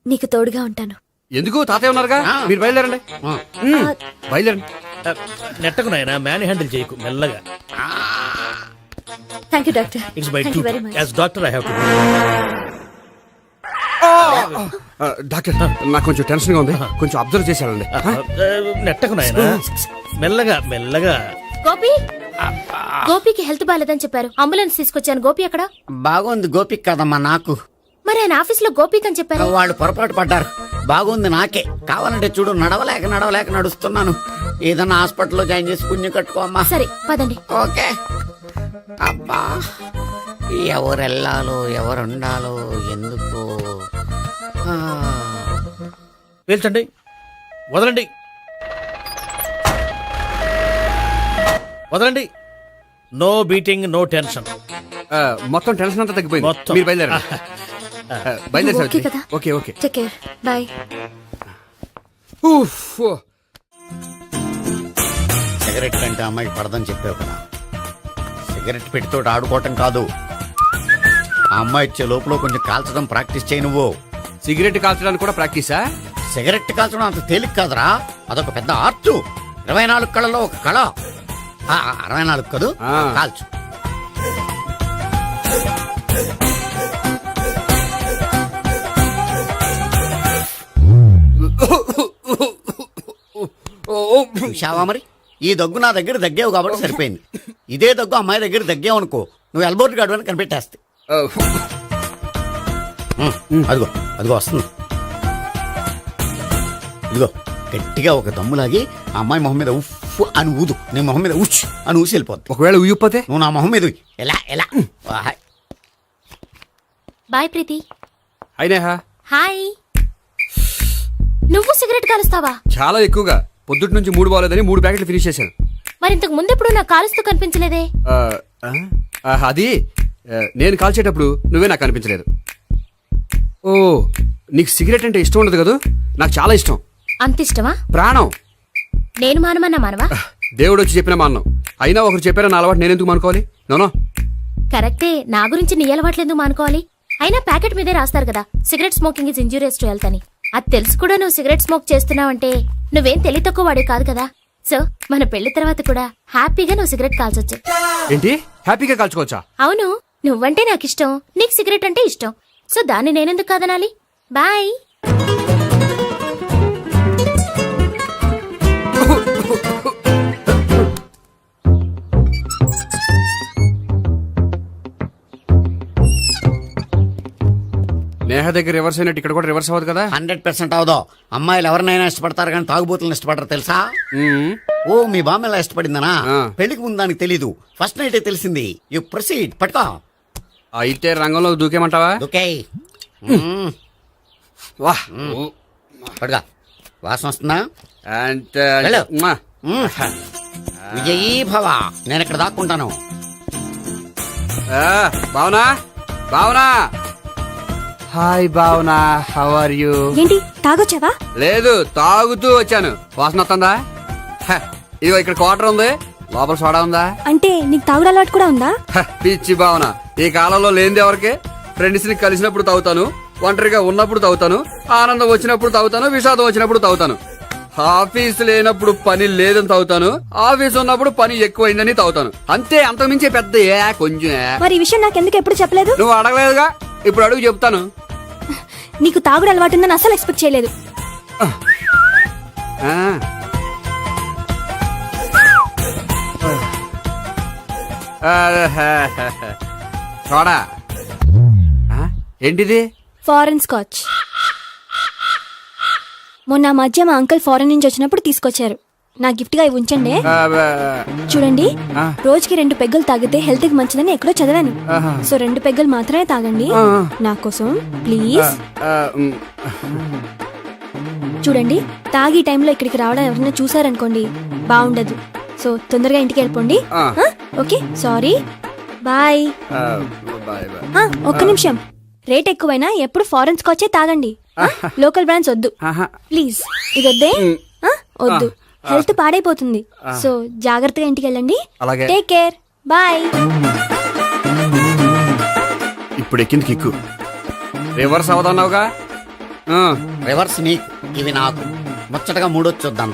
నీకు తోడుగా ఉంటాను. ఎందుకు, తాతయ్య ఉన్నారుగా, మీరు బయలుదేరండి. బయలుదేరండి. నెట్టకు నాయనా, మ్యాన్ హ్యాండిల్ చేయకు, మెల్లగా. Thank you doctor. It's my Thank you very duty much. As doctor. I have to. Doctor నాకు కొంచెం టెన్షన్ గా ఉంది, కొంచెం అబ్జర్వ్ చేసి వెళ్ళండి. నెట్టకు నాయనా మెల్లగా మెల్లగా. గోపి గోపికి హెల్త్ బాలేదని చెప్పారు, అంబులెన్స్ తీసుకొచ్చాను. గోపి ఎక్కడ? బాగుంది గోపిక్ కదమ్మా నాకు. మరి ఆయన ఆఫీస్ లో గోపిక్ అని చెప్పారు. వాళ్ళు పొరపాటు పడ్డారు. బాగుంది నాకే. కావాలంటే చూడు, నడవలేక నడుస్తున్నాను. ఏదన్నా హాస్పిటల్లో జాయిన్ చేసి పుణ్యం కట్టుకో అమ్మా. సరే పదండి. ఓకే. అబ్బా, ఎవరెళ్ళాలో ఎవరుండాలో ఎందుకు. పేల్చండి, వదలండి, వదలండి. No beating, no tension. మొత్తం టెన్షన్ అంతా తగ్గిపోయింది. మొత్తం. మీరు బయలుదేరండి. బయలుదేరి ఓకే కదా? Okay okay. Take care, bye. Cigarette కంటే అమ్మాయికి పడదని చెప్పావు కదా. సిగరెట్ పెట్టితో ఆడుకోవటం కాదు, ఆ అమ్మాయి ఇచ్చే లోపల కొంచెం కాల్చడం ప్రాక్టీస్ చేయి నువ్వు. సిగరెట్ కాల్చడానికి కూడా ప్రాక్టీసా? సిగరెట్ కాల్చడం అంత తేలిక కాదురా, అదొక పెద్ద ఆర్ట్. 24 కళలో ఒక కళ. 64 కదూ, కాల్చు. చూశావా మరి, ఈ దగ్గు నా దగ్గర దగ్గేవు కాబట్టి సరిపోయింది. ఇదే దగ్గు అమ్మాయి దగ్గర దగ్గేవు అనుకో, నువ్వు ఎల్బోర్డ్ గాడు అని కనిపెట్టేస్తే. అదిగో అదిగో వస్తుంది. ఇదిగో గట్టిగా ఒక దమ్ములాగి ఆ అమ్మాయి మొహం మీద ఉఫ్ అని ఊదు. నీ మొహం మీద ఉచ్ అని ఊసి వెళ్ళిపోద్ది. ఒకవేళ ఊయకపోతే నువ్వు నా మొహం మీద ఉయ్. ఎలా ఎలా. బాయ్ ప్రీతి. అయినా హాయ్. నువ్వు సిగరెట్ కాలుస్తావా? చాలా ఎక్కువగా. పొద్దుటి నుంచి 3 బాలేదని 3 ప్యాకెట్లు ఫినిష్ చేశాను. మరి ఇంతకు ముందెప్పుడు నాకు కాలుస్తూ కనిపించలేదే? అది నేను కాల్చేటప్పుడు నువ్వే నాకు కనిపించలేదు. ఓ, నీకు సిగరెట్ అంటే ఇష్టం ఉండదు కదా? నాకు చాలా ఇష్టం. అంత ఇష్టమా? ప్రాణం. నేను మానమన్నా మానవా? దేవుడు వచ్చి చెప్పిన మానం. అయినా ఒకరు చెప్పారా నా అలవాటు నేనెందుకు మానుకోవాలి? నోనో. కరెక్టే, నా గురించి నీ అలవాట్లెందుకు మానుకోవాలి? అయినా ప్యాకెట్ మీదే రాస్తారు కదా, cigarette smoking is injurious to health అని. అది తెలుసు కూడా నువ్వు సిగరెట్ స్మోక్ చేస్తున్నావంటే నువ్వేం తెలివి తక్కువ వాడే కాదు కదా. సో మన పెళ్లి తర్వాత కూడా హ్యాపీగా నువ్వు సిగరెట్ కాల్చొచ్చు. ఏంటి, హ్యాపీగా కాల్చుకోవచ్చా? అవును, నువ్వంటే నాకు ఇష్టం, నీకు సిగరెట్ అంటే ఇష్టం. సో దాన్ని నేనెందుకు కాదనాలి? బాయ్. నేహ దగ్గర రివర్స్ అయినట్టు ఇక్కడ కూడా రివర్స్ అవ్వదు కదా? 100% అవదో. అమ్మాయిలు ఎవరినైనా ఇష్టపడతారు కానీ తాగుబోతులను ఇష్టపడరు తెలుసా? ఓ, మీ బామ్మ ఎలా ఇష్టపడిందనా? పెళ్లికి ముందు దానికి తెలీదు, ఫస్ట్ నైటే తెలిసింది. You proceed. పట్టుకో. అయితే రంగంలో దూకేమంటావా? ఓకే. వాహ్, పట్టుకో. వాసన వస్తుందా? వెళ్ళు. విజయీ భవ. నేను ఇక్కడ దాక్కుంటాను. Bhavana, Bhavana. Hi Bhavana, how are you? ఏంటి తాగొచ్చావా? లేదు, తాగుతూ వచ్చాను. వాసన వస్తుందా? ఇదిగో ఇక్కడ క్వార్టర్ ఉంది, లోపల సోడా ఉందా? అంటే నీకు తాగుడు అలవాటు కూడా ఉందా? పిచ్చి భావన, ఈ కాలంలో లేనిది ఎవరికి? ఫ్రెండ్స్ ని కలిసినప్పుడు తాగుతాను, ఒంటరిగా ఉన్నప్పుడు తాగుతాను, ఆనందం వచ్చినప్పుడు తాగుతాను, విషాదం వచ్చినప్పుడు తాగుతాను. ఆఫీస్ లేనప్పుడు పని లేదని తాగుతాను, ఆఫీస్ ఉన్నప్పుడు పని ఎక్కువైందని తాగుతాను. అంతే, అంతకుమించే పెద్ద కొంచెం. మరి ఈ విషయం నాకెందుకు ఎప్పుడు చెప్పలేదు? నువ్వు అడగలేదుగా, ఇప్పుడు అడుగు చెప్తాను. నీకు తాగుడు అలవాటు ఉందని అసలు ఎక్స్పెక్ట్ చేయలేదు. సోడా ఏంటిది? Foreign scotch. మొన్న మధ్య మా అంకుల్ ఫారెన్ నుంచి వచ్చినప్పుడు తీసుకొచ్చారు. నా గిఫ్ట్ గా ఇవి ఉంచండి. చూడండి, రోజుకి 2 పెగ్గులు తాగితే హెల్త్ కి మంచిదని ఎక్కడో చదివాను. సో 2 పెగ్గులు మాత్రమే తాగండి నా కోసం ప్లీజ్. చూడండి, తాగి టైంలో ఇక్కడికి రావడం ఎవరైనా చూసారనుకోండి బాగుండదు. సో తొందరగా ఇంటికి వెళ్ళిపోండి. Okay, sorry, bye. ఒక్క నిమిషం, రేట్ ఎక్కువైనా ఎప్పుడు ఫారెన్ స్కాచే తాగండి, లోకల్ బ్రాండ్స్ వద్దు ప్లీజ్. ఇది వద్దే, వద్దు, హెల్త్ పాడైపోతుంది. సో జాగ్రత్తగా ఇంటికి వెళ్ళండి. Take care, bye. ఇప్పుడు ఎక్కింది కిక్కు. రివర్స్ అవదన్నావుగా? రివర్స్ నీకు, ఇవి నాకు. ముచ్చటగా 3 చూద్దాం.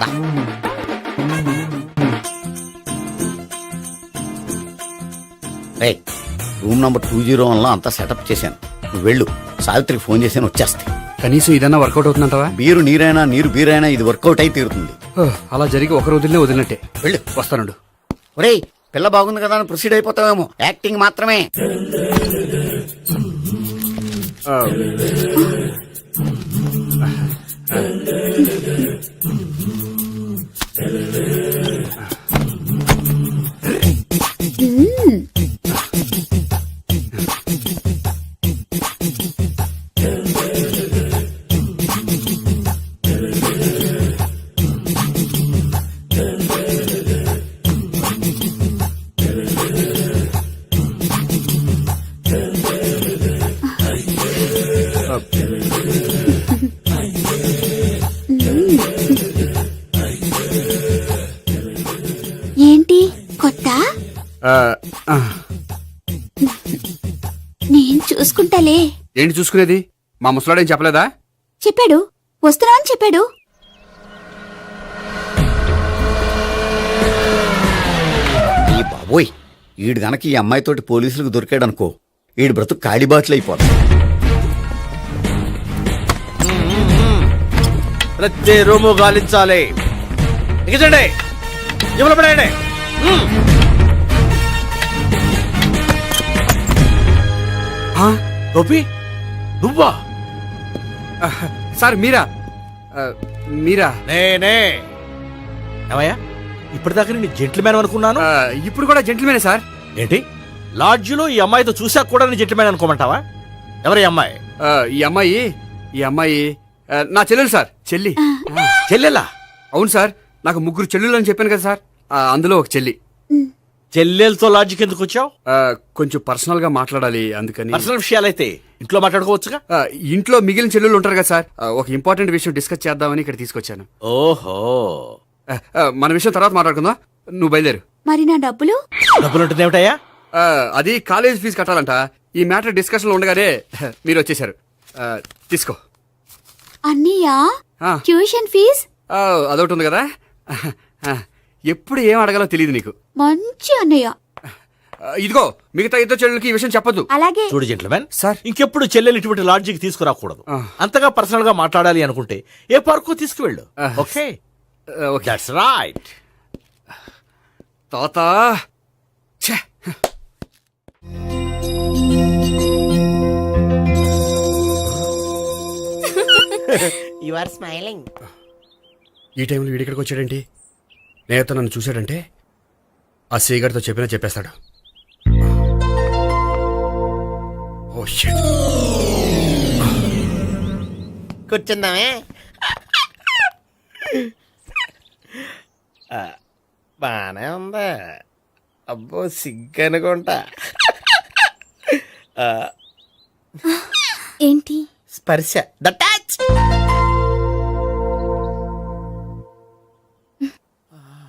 రూమ్ నంబర్ 201 లో అంతా సెటప్ చేశాను. నువ్వు వెళ్ళు, సావిత్రికి ఫోన్ చేశాను, వచ్చేస్తాయి. కనీసం ఇదన్నా వర్కౌట్ అవుతుందంటావా? బీరు నీరైనా నీరు బీరైనా ఇది వర్కౌట్ అయి తీరుతుంది. అలా జరిగి ఒక రోజులనే వదిలినట్టే. వెళ్ళు. వస్తానుండు. ఒరేయ్ పిల్ల బాగుంది కదా అని ప్రొసీడ్ అయిపోతావేమో. యాక్టింగ్ మాత్రమే. ఏంటి కొత్త? నేను చూసుకుంటాలే. ఏంటి చూసుకునేది? మా ముసలాడేం చెప్పలేదా? చెప్పాడు, వస్తున్నా అని చెప్పాడు. ఈ బాబోయ్ ఈడు గనక ఈ అమ్మాయితోటి పోలీసులకు దొరికాడనుకో ఈడు బ్రతుకు కాళీబాట్లు అయిపోతాడు. ప్రతి రూము గాలించాలి. ఎగచండి, ఇవ్వలు పడేయండి. గోపి నువ్వా? సార్ మీరా? మీరా? నేనే. ఏమయ్యా, ఇప్పటిదాకా నేను జెంట్లమ్యాన్ అనుకున్నాను. ఇప్పుడు కూడా జెంటిల్మేనే సార్. ఏంటి లాడ్జిలో ఈ అమ్మాయితో చూసాక కూడా నేను జెంట్లమ్యాన్ అనుకోమంటావా? ఎవరి అమ్మాయి? ఈ అమ్మాయి నా చెల్లెలు సార్. చెల్లెలా? అవును సార్, నాకు 3 చెల్లెలు అని చెప్పాను కదా సార్, అందులో ఒక చెల్లి. చెల్లెలతో లాడ్జికి ఎందుకు వచ్చావు? కొంచెం పర్సనల్ గా మాట్లాడాలి అందుకని. పర్సనల్ విషయాలైతే ఇంట్లో మాట్లాడుకోవచ్చుగా. ఇంట్లో మిగిలిన చెల్లెలు ఉంటారు కదా సార్, ఒక ఇంపార్టెంట్ విషయం డిస్కస్ చేద్దామని ఇక్కడ తీసుకొచ్చాను. ఓహో, మన విషయం తర్వాత మాట్లాడుకుందాం, నువ్వు బయలుదేరు. మరి నా డబ్బులు? డబ్బులు ఉంటుంది ఏమిటయ్యా? అది కాలేజ్ ఫీజు కట్టాలంట. ఈ మ్యాటర్ డిస్కషన్ లో ఉండగానే మీరు వచ్చేసారు. తీసుకో. అన్నయ్యా, ట్యూషన్ ఫీజ్? అదొకటి ఉంది కదా, ఎప్పుడు ఏం అడగాలో తెలియదు నీకు. మంచి అన్నయ్య. ఇదిగో మిగతా ఇద్దరు చెల్లెలకి ఈ విషయం చెప్పొద్దు. అలాగే. చూడు జెంట్లమెన్ సార్, ఇంకెప్పుడు చెల్లెలు ఇటువంటి లాడ్జికి తీసుకురాకూడదు. అంతగా పర్సనల్ గా మాట్లాడాలి అనుకుంటే ఏ పార్కు తీసుకువెళ్ళు. Okay, that's right. తాత యు ఆర్ స్మైలింగ్. ఈ టైంలో వీడిక్కడికి వచ్చాడేంటి? నేత నన్ను చూశాడంటే ఆ సీగర్తో చెప్పేస్తాడు. Oh shit. కూర్చుందామే. బానే ఉందా? అబ్బో సిగ్గనుకుంటా. ఏంటి? స్పర్శ, ద టచ్.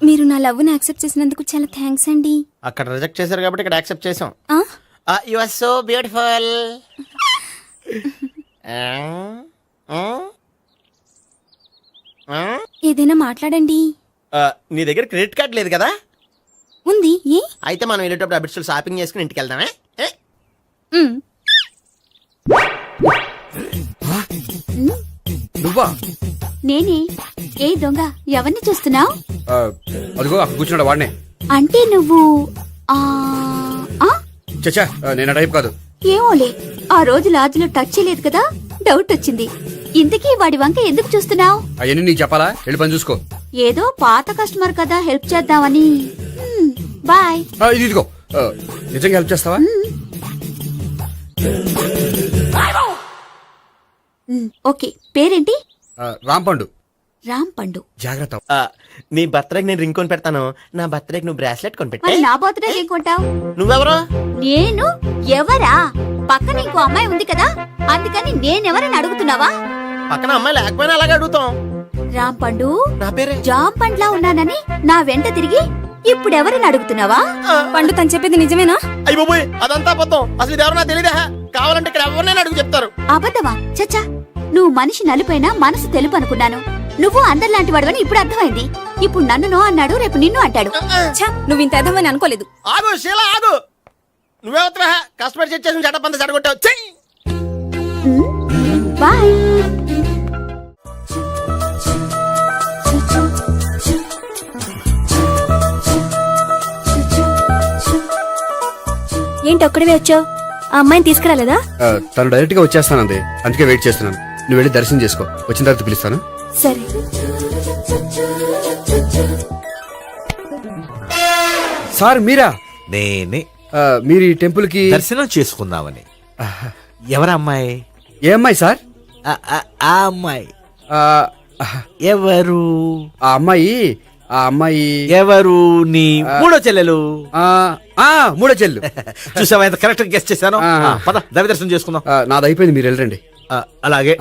మీరు నా లవ్ ని యాక్సెప్ట్ చేసినందుకు చాలా థ్యాంక్స్ అండి. అక్కడ రిజెక్ట్ చేశారు కాబట్టి ఇక్కడ యాక్సెప్ట్ చేసాం. You are so beautiful. ఏదైనా మాట్లాడండి. నీ దగ్గర క్రెడిట్ కార్డ్ లేదు కదా? ఉంది. ఏ? అయితే మనం వెళ్ళేటప్పుడు అబిట్స్ షాపింగ్ చేసుకుని ఇంటికి వెళ్దామే. నువ్వా? నేనే. ఏ దొంగ, ఎవరిని చూస్తున్నావు? అదిగో అక్కడ కూర్చున్నాడు వాడినే. అంటే నువ్వు చచ్చా, నేను టైప్ కాదు. ఏమోలే, ఆ రోజు లాడ్జిలో టచ్ చేయలేదు కదా, డౌట్ వచ్చింది. ఇంతకీ వాడి వంక ఎందుకు చూస్తున్నావు? అవన్నీ నీకు చెప్పాలా? వెళ్ళి పని చూసుకో. ఏదో పాత కస్టమర్ కదా, హెల్ప్ చేద్దామని. బాయ్. ఇదిగో, నిజంగా హెల్ప్ చేస్తావా? ఓకే. పేరేంటి? రాంపండు. రాంపండు. జాగ్రత్త. నీ బర్త్డేకి నేను రింగ్ కొని పెడతాను, నా బర్త్డేకి నువ్వు బ్రాస్లెట్ కొని మరి పెట్టా. నా బర్త్డే ఏం కొంటావు? నువ్వెవరు? నేను ఎవరా? పక్కన ఇంకో అమ్మాయి ఉంది కదా, అందుకని నేనెవరని అడుగుతున్నావా? పక్కన అమ్మాయి లేకపోయినా అలాగే అడుగుతాం. రాంపండు, నా పేరే జామ్ పండ్లా ఉన్నానని నా వెంట తిరిగి ఇప్పుడెవరని అడుగుతున్నావా? పండు తను చెప్పేది నిజమేనా? అయ్యి బాబోయ్, అదంతా అబద్ధం. అసలు ఇది ఎవరు నాకు తెలియదా? కావాలంటే ఇక్కడ ఎవరినైనా అడుగు చెప్తారు. అబద్ధమా? చచ్చా, నువ్వు మనిషి నలుపైనా మనసు తెలుపు అనుకున్నాను. నువ్వు అందరిలాంటి వాడవని ఇప్పుడు అర్థమైంది. ఇప్పుడు నన్ను నో అన్నాడు, రేపు నిన్ను అంటాడు. నువ్వు ఇంత అర్థమని అనుకోలేదు. ఆగు శీలా, ఆగు. నువ్వేవత్తవా? కస్టమర్ చెక్ చేసి చెడ్డ పంద చెడగొట్టావు. బాయ్. ఏంటి ఒక్కడివే వచ్చావు? ఆ అమ్మాయిని తీసుకురాలేదా? తను డైరెక్ట్ గా వచ్చేస్తానంది, అందుకే వెయిట్ చేస్తున్నాను. నువ్వు వెళ్ళి దర్శనం చేసుకో, వచ్చిన తర్వాత పిలుస్తాను. సరే. సార్ మీరా? నేనే మీరు ఈ టెంపుల్ కి దర్శనం చేసుకుందామని. ఎవరు అమ్మాయి? ఏ అమ్మాయి సార్? ఆ అమ్మాయి ఆ, ఎవరు? ఆ అమ్మాయి ఎవరు? నీ మూడో చెల్లెలు. మూడో చెల్లు. చూసావా ఎంత కరెక్ట్ గెస్ట్ చేశాను. ఆ. పద దైవ దర్శనం చేసుకుందాం. నాది అయిపోయింది, మీరు వెళ్ళండి. అలాగే.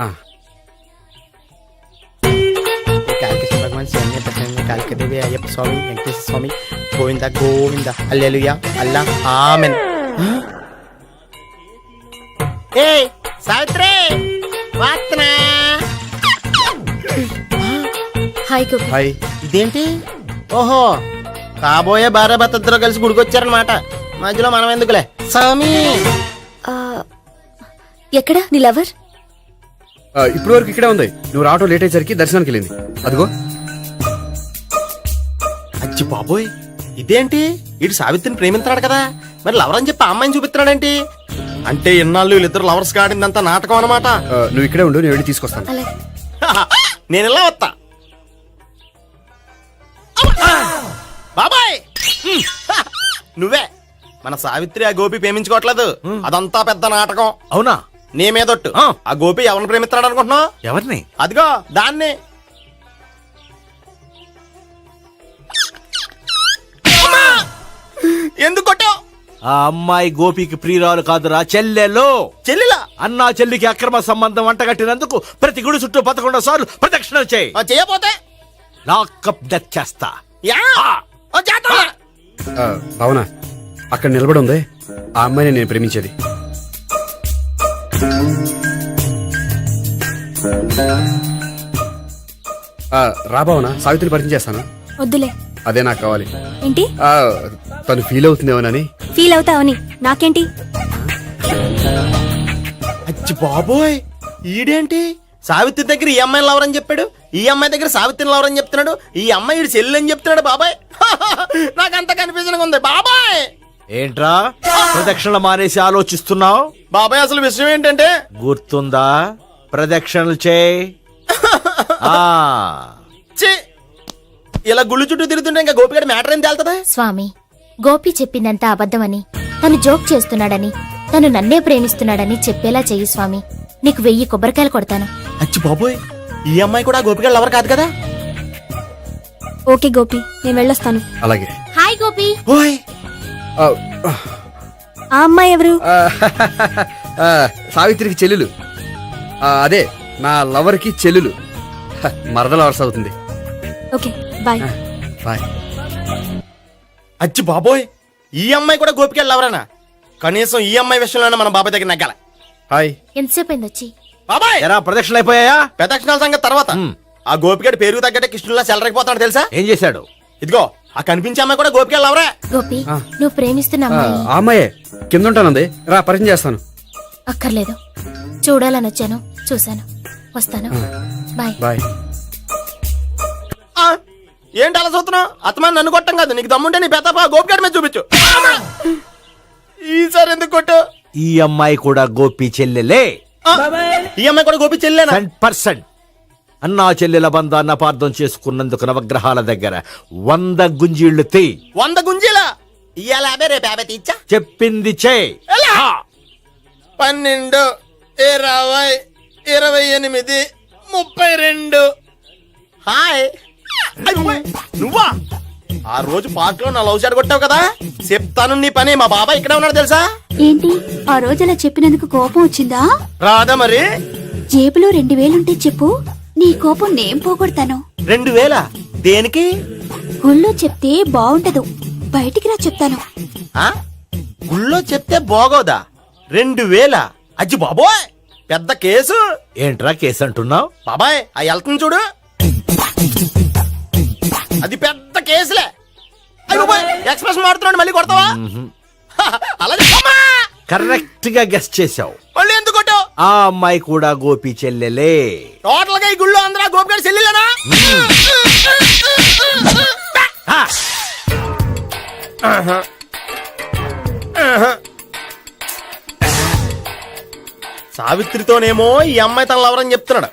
కాళికేశ్వర భగవాన్ శరణ్య ప్రసన్న కాళికదేవి అయ్యప్ప స్వామి వెంకటేశ్వర స్వామి గోవింద గోవింద హల్లెలూయా అల్లా ఆమెన్. ఏ సావిత్రి వాత్నా. హాయ్ గోపి. హాయ్. ఇదేంటి? ఓహో, కాబోయే భార్య భర్త ఇద్దరు కలిసి గుడికొచ్చారనమాట. మధ్యలో మనం ఎందుకులే స్వామి. ఆ, ఎక్కడ నీ లవర్? ఇప్పుడు వరకు ఇక్కడే ఉంది. నువ్వు రావటం లేట్ అయ్యేసరికి దర్శనానికి వెళ్ళింది. అదిగో. అచ్చి బాబోయ్, ఇదేంటి? ఇటు సావిత్రిని ప్రేమిస్తున్నాడు కదా, మరి లవర్ అని చెప్పి ఆ అమ్మాయిని చూపిస్తున్నాడేంటి? అంటే ఇన్నాళ్ళు వీళ్ళిద్దరు లవర్స్ కాడిందంతా నాటకం అనమాట. నువ్వు ఇక్కడే ఉండు, నేను వెళ్ళి తీసుకొస్తాను. అలాగే. నేను ఇలా వస్తా. బాబాయ్ నువ్వే మన సావిత్రి ఆ గోపి ప్రేమించుకోవట్లేదు, అదంతా పెద్ద నాటకం. అవునా? నీ మీదొట్టు. ఆ గోపి ఎవరిని ప్రేమిస్తాడు అనుకుంటున్నావు? ఎవరిని? అదిగో దాన్ని. ఎందుకు కొట్టావు? ఆ అమ్మాయి గోపికి ప్రియురాలు కాదురా, చెల్లెలు. చెల్లిలా? అన్నా చెల్లికి అక్రమ సంబంధం అంటగట్టినందుకు ప్రతి గుడి చుట్టూ 11 సార్లు ప్రదక్షిణ చేయి. చేయపోతే లాకప్ డెత్ చేస్తా. భావన, అక్కడ నిలబడి ఉంది ఆ అమ్మాయిని నేను ప్రేమించేది. రా భావన, సావిత్రిని పరిచయం చేస్తాను. వద్దులే. అదే నాకు కావాలి. ఏంటి? తను ఫీల్ అవుతుందేమోనని. ఫీల్ అవుతావని నాకేంటి? అచ్చి బాబోయ్, ఈడేంటి సావిత్రి దగ్గర ఈ అమ్మాయిని లవరని చెప్పాడు, ఈ అమ్మాయి దగ్గర సావిత్రిని లవరని చెప్తున్నాడు, ఈ అమ్మాయి ఈడు చెల్లి అని చెప్తున్నాడు. బాబాయ్ నాకంత కన్ఫ్యూజన్ ఉంది బాబాయ్. ఏంట్రా ప్రదక్షిణ మానేసి ఆలోచిస్తున్నావు? బాబాయ్ అసలు విషయం ఏంటంటే, గుర్తుందా? ప్రదక్షిణలు చేయి. ఇలా గుళ్ళు చుట్టూ తిరుగుతుంటే ఇంకా గోపిగడ మ్యాటర్ ఏం తేలుతుంది? స్వామి, గోపి చెప్పిందంతా అబద్ధమని, తను జోక్ చేస్తున్నాడని, తను నన్నే ప్రేమిస్తున్నాడని చెప్పేలా చెయ్యి స్వామి. నీకు 1000 కొబ్బరికాయలు కొడతాను. అచ్చి బాబోయ్, ఈ అమ్మాయి కూడా గోపిగడ లవర్ కాదు కదా? ఓకే గోపి, నేను వెళ్ళొస్తాను. అలాగే. హాయ్ గోపి. ఓయ్, ఆ అమ్మాయి ఎవరు? సావిత్రికి చెల్లెలు. అదే నా లవర్ కి చెల్లెలు. మరద లవర్స్ అవుతుంది. Okay bye. బాయ్. అచ్చి బాబోయ్, ఈ అమ్మాయి కూడా గోపిగడ లవరేనా? కనీసం ఈ అమ్మాయి విషయంలోనే మన బాబాయ్ దగ్గర నగ్గాల. హాయ్. ఎంతసేపు అయింది వచ్చి? బాబాయ్, ఎరా ప్రదక్షిణలు అయిపోయాయా? ప్రదక్షిణాల సంగతి తర్వాత. ఆ గోపిగడ పేరు తగ్గట్టే కృష్ణులా చెలరైపోతాడు తెలుసా? ఏం చేశాడు? ఇదిగో ఆ కనిపించే అమ్మాయి కూడా గోపిగడ లవరే. గోపి, నువ్వు ప్రేమిస్తున్న అమ్మాయి ఆ అమ్మాయే కింద ఉంటానంది. రా పరిచయం చేస్తాను. అక్కర్లేదు, చూడాలని వచ్చాను, చూశాను, వస్తాను. బాయ్. బాయ్. ఏంటి అలా చూస్తున్నావు? అత్తమాని నన్ను కొట్టం కాదు, నీకు దమ్ముంటే నీ పెద్ద గోపిగడ మీద చూపించు. ఈసారి ఎందుకు కొట్టు? ఈ అమ్మాయి కూడా గోపి చెల్లెలే. ఈ అమ్మాయి కూడా గోపి చెల్లెనా? 100%. అన్నా చెల్లెల బంధాన్ని అపార్థం చేసుకున్నందుకు నవగ్రహాల దగ్గర 100 గుంజీళ్లు తీ. 100 గుంజీలా? ఇయ్యాల 50, రేపు 50 తీచ్చా. చెప్పింది చే. 12, 20, 28, 32. హాయ్. నువ్వా? ఆ రోజు పార్క్ లో నా లవ్ షాట్ కొట్టావు కదా, చెప్తాను నీ పని. మా బాబాయ్ ఇక్కడే ఉన్నాడు తెలుసా? ఏంటి ఆ రోజు అలా చెప్పినందుకు కోపం వచ్చిందా? రాదా మరి? జేబులో 2000 ఉంటే చెప్పు, నీ కోపం నేను పోగొడతాను. 2000? దేనికి? గుళ్ళో చెప్తే బాగుంటదు, బయటికి రా చెప్తాను. గుళ్ళో చెప్తే బాగోదా? 2000? అజ్జి బాబోయ్, పెద్ద కేసు. ఏంట్రా కేసు అంటున్నావు? బాబాయ్ ఆ వెళ్తుంది చూడు, అది పెద్ద కేసులే. ఎక్స్ప్రెస్ మారుతున్నాడు, మళ్ళీ కొడతావా? అలాగే కరెక్ట్ గా గెస్ట్ చేశావు. మళ్ళీ ఎందుకు కొట్టావు? ఆ అమ్మాయి కూడా గోపి చెల్లెలే. టోటల్ గా ఈ గుళ్ళో అందరూ గోపిగాడి చెల్లెలేనా? సావిత్రితోనేమో ఈ అమ్మాయి తన లవరని చెప్తున్నాడు,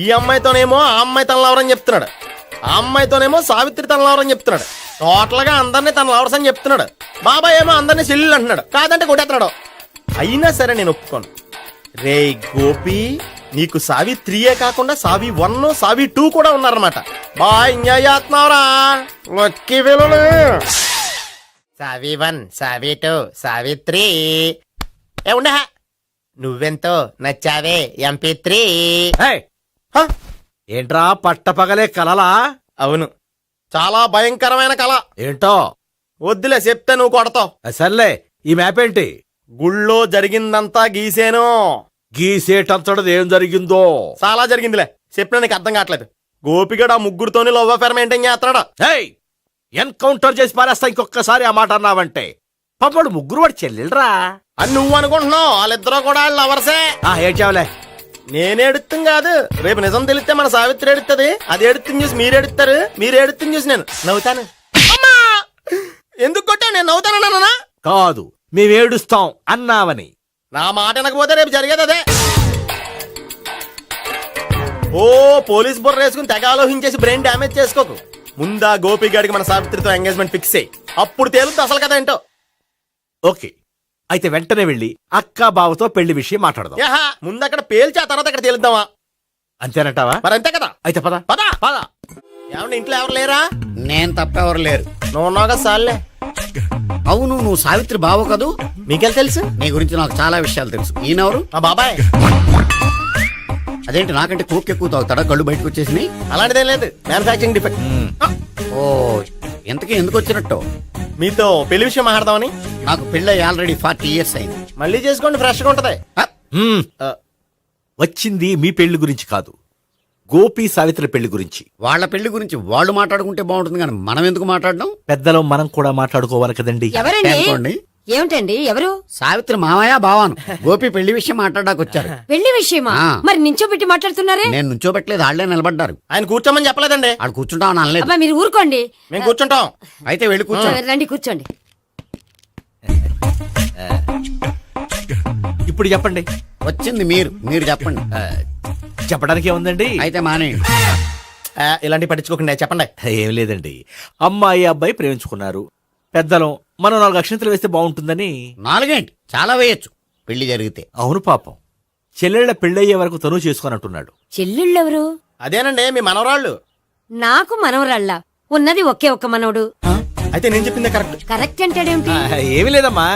ఈ అమ్మాయితోనేమో ఆ అమ్మాయి తన లవరని చెప్తున్నాడు, ఆ అమ్మాయితోనేమో సావిత్రి తన లవరని చెప్తున్నాడు. టోటల్ గా అందరినీ తన లవర్స్ అని చెప్తున్నాడు. బాబాయ్ ఏమో అందరినీ చెల్లెలు అంటున్నాడు, కాదంటే కొట్టేస్తున్నాడు. అయినా సరే నేను ఒప్పుకోను. రే గోపి, నీకు సావి 3 కాకుండా సావి 1, సావి 2 కూడా ఉన్నారన్నమాట. బాగా ఎంజాయ్ చేస్తున్నావురా. లక్కీ పిల్లలు. సావి 1, సావి 2, సావి 3. ఏ ఉండే నువ్వెంతో నచ్చావే MP3. ఏంట్రా పట్టపగలే కలలా? అవును, చాలా భయంకరమైన కళ. ఏంటో వద్దులే, చెప్తే నువ్వు కొడతావు. సర్లే, ఈ మ్యాప్ ఏంటి? గుళ్ళో జరిగిందంతా గీసేను. గీసేటంతటది ఏం జరిగిందో? చాలా జరిగిందిలే, చెప్పినా నీకు అర్థం కావట్లేదు. గోపిగడు ఆ ముగ్గురుతోని లవ్ అఫేర్ మెయింటైన్ చేస్తున్నాడు. ఎన్కౌంటర్ చేసి పారేస్తా ఇంకొకసారి ఆ మాట అన్నావంటే. పాపడు ముగ్గురు వాడు చెల్లెలరా అని నువ్వు అనుకుంటున్నావు, వాళ్ళిద్దరూ కూడా లవర్సే. ఏడ్చావులే. నేనే ఎడుతుంది కాదు, రేపు నిజం తెలిస్తే మన సావిత్రి ఎడుతుంది. అది ఎడుతుంది చూసి మీరు ఎడుతారు, మీరు ఎడుతుంది చూసి నేను నవ్వుతాను. అమ్మా! ఎందుకు కొట్టావు? నేను నవ్వుతానన్నా? కాదు, మేమేడుస్తాం అన్నావని. నా మాట వినకపోతే రేపు జరిగేది అదే. ఓ పోలీస్ బుర్ర వేసుకుని తెగ ఆలోచించేసి బ్రెయిన్ డ్యామేజ్ చేసుకోకు. ముందా గోపిగాడికి మన సావిత్రితో ఎంగేజ్మెంట్ ఫిక్స్ అయ్యి అప్పుడు తేలుతుంది అసలు కదా ఏంటో. ఓకే, అయితే వెంటనే వెళ్ళి అక్క బావతో పెళ్లి విషయం మాట్లాడదాం. ముందు అక్కడ పేల్చి ఆ తర్వాత అక్కడ తేలుద్దామా? అంతేనంటావా? మరి అంతే కదా. అయితే పద పద పద. ఏమంటే ఇంట్లో ఎవరు లేరా? నేను తప్పెవరు లేరు. నువ్వు ఉన్నావుగా సార్లే. అవును, నువ్వు సావిత్రి బావ కదూ? మీకెళ్ళి తెలుసు? నీ గురించి నాకు చాలా విషయాలు తెలుసు. ఈయనెవరు? మా బాబాయ్. అదేంటి నాకంటే కోక్ ఎక్కువ తాగుతాడా? కళ్ళు బయటకు వచ్చేసినాయి. అలాంటిదేం లేదు, మ్యానుఫాక్చరింగ్ డిఫెక్ట్. ఓ, ఎంతకీ ఎందుకు వచ్చినట్టు? మీతో పెళ్లి విషయం మాట్లాడదామని. నాకు పెళ్ళి ఆల్రెడీ 40 years అయింది. మళ్ళీ చేసుకోండి, ఫ్రెష్ గా ఉంటది. వచ్చింది మీ పెళ్లి గురించి కాదు, గోపి సావిత్రి పెళ్లి గురించి. వాళ్ళ పెళ్లి గురించి వాళ్ళు మాట్లాడుకుంటే బాగుంటుంది, కానీ మనం ఎందుకు మాట్లాడడం? పెద్దలో మనం కూడా మాట్లాడుకోవాలి కదండి. ఎవరండి? ఏమిటండి? ఎవరు? సావిత్రి మామయ్య బావాను. గోపి పెళ్లి విషయం మాట్లాడడానికి వచ్చారు. పెళ్లి విషయమా? మరి నించోబెట్టి మాట్లాడుతున్నారే? నేను నుంచోబెట్టలేదు, వాళ్ళే నిలబడ్డారు. ఆయన కూర్చోమని చెప్పలేదండి. వాళ్ళు కూర్చుంటామని అనలేదు. అబ్బా మీరు ఊరుకోండి. మేము కూర్చుంటాం. అయితే వెళ్ళి కూర్చోండి. రండి కూర్చోండి. ఇప్పుడు చెప్పండి. వచ్చింది మీరు, మీరు చెప్పండి. చెప్పడానికి ఏముందండి? అయితే మానేయండి. ఇలాంటి పట్టించుకోకుండా చెప్పండి. ఏం లేదండి, అమ్మాయి అబ్బాయి ప్రేమించుకున్నారు. పెద్దలం మనం 4 అక్షంతలు వేస్తే బాగుంటుందని. 4 ఏంటి, చాలా వేయచ్చు పెళ్లి జరిగితే. అవును పాపం, చెల్లెళ్ళ పెళ్ళయ్యే వరకు తను చేసుకొని అంటున్నాడు. చెల్లెళ్ళెవరు? అదేనండి మీ మనవరాళ్ళు. నాకు మనవరాళ్ళ ఉన్నది ఒకే ఒక్క మనవడు. అయితే నేను చెప్పిందే కరెక్ట్. కరెక్ట్ అంటాడేమిటి? ఏమి లేదమ్మా,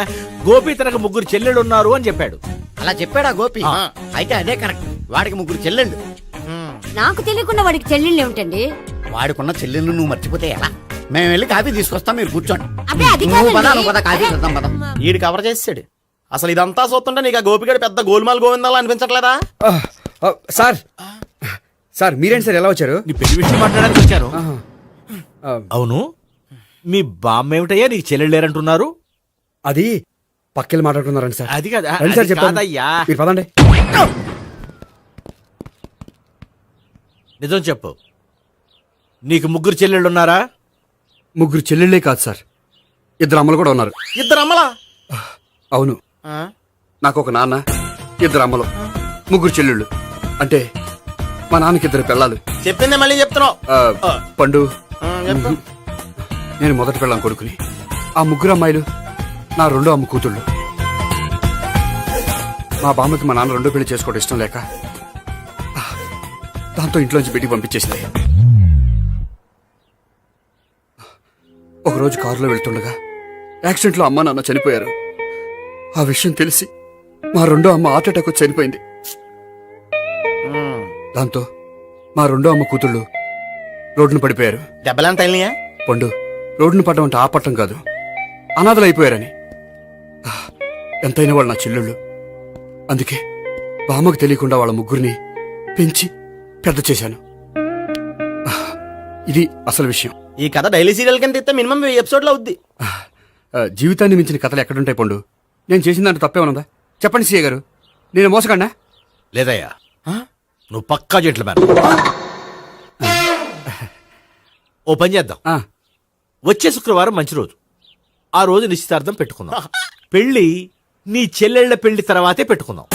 గోపి తనకు 3 చెల్లెళ్ళు ఉన్నారు అని చెప్పాడు. అలా చెప్పాడా గోపి? అయితే అదే కరెక్ట్. వాడికి 3 చెల్లెళ్ళు. నాకు తెలియకుండా వాడికి చెల్లెళ్ళు ఏమిటండి? వాడికున్న చెల్లెళ్ళు నువ్వు మర్చిపోతే ఎలా? మేము వెళ్ళి కాఫీ తీసుకొస్తాం, మీరు కూర్చోండి. అబ్బే అది నువ్వు పద, కాదండి. నువ్వు పద, కాఫీ చేద్దాం పద. ఈడు కవర్ చేసాడు. అసలు ఇదంతా చూస్తుంటే నీకు ఆ గోపిగడు పెద్ద గోల్మాల్ గోవిందాలు అనిపించట్లేదా? సార్ సార్ మీరేంటి సార్ ఎలా వచ్చారు? నీ పెళ్లి విషయం మాట్లాడడానికి వచ్చాను. అవును, మీ బామ్మ ఏమిటయ్యా నీకు చెల్లెళ్ళు లేరంటున్నారు? అది పక్కెళ్ళి మాట్లాడుకున్నారండి సార్. అది కాదు, రండి సార్ అది చెప్తాను. కాదయ్యా. మీరు పదండి. నిజం చెప్పు, నీకు 3 చెల్లెళ్ళు ఉన్నారా? 3 చెల్లెళ్ళే కాదు సార్, 2 అమ్మలు కూడా ఉన్నారు. 2 అమ్మలా? అవును, నాకు ఒక నాన్న, 2 అమ్మలు, 3 చెల్లెళ్ళు. అంటే మా నాన్నకి 2 పిల్లలు. చెప్పిందే మళ్ళీ చెప్తున్నావు. పండు, చెప్పు. నేను మొదటి పిల్లం కొడుకుని. ఆ 3 అమ్మాయిలు నా 2వ అమ్మ కూతుళ్ళు. మా బామ్మకి మా నాన్న 2వ పెళ్లి చేసుకోవడం ఇష్టం లేక దాంతో ఇంట్లోంచి బిడ్డికి పంపించేసింది. ఒకరోజు కారులో వెళ్తుండగా యాక్సిడెంట్లో అమ్మా నాన్న చనిపోయారు. ఆ విషయం తెలిసి మా 2వ అమ్మ హార్ట్ అటాక్ వచ్చి చనిపోయింది. దాంతో మా 2వ అమ్మ కూతుళ్ళు రోడ్డును పడిపోయారు. దెబ్బలంత అయినాయా? పండు, రోడ్డును పడ్డం అంటే ఆపట్టం కాదు, అనాథలు అయిపోయారని. ఎంతైనా వాళ్ళు నా చెల్లెళ్ళు. అందుకే బామ్మకు తెలియకుండా వాళ్ళ 3 పెంచి పెద్ద చేశాను. ఇది అసలు విషయం. ఈ కథ డైలీ సీరియల్ కింద ఇస్తే మినిమం 10 ఎపిసోడ్లు అవుద్ది. జీవితాన్ని మించిన కథలు ఎక్కడుంటాయి పండు? నేను చేసిన దాంట్లో తప్పేమనుందా? చెప్పండి సీఏ గారు, నేను మోసగండా? లేదయ్యా, నువ్వు పక్కా చెట్లు మేర. ఓ పని చేద్దాం, వచ్చే శుక్రవారం మంచి రోజు. ఆ రోజు నిశ్చితార్థం పెట్టుకుందాం. పెళ్లి నీ చెల్లెళ్ళ పెళ్లి తర్వాతే పెట్టుకుందాం.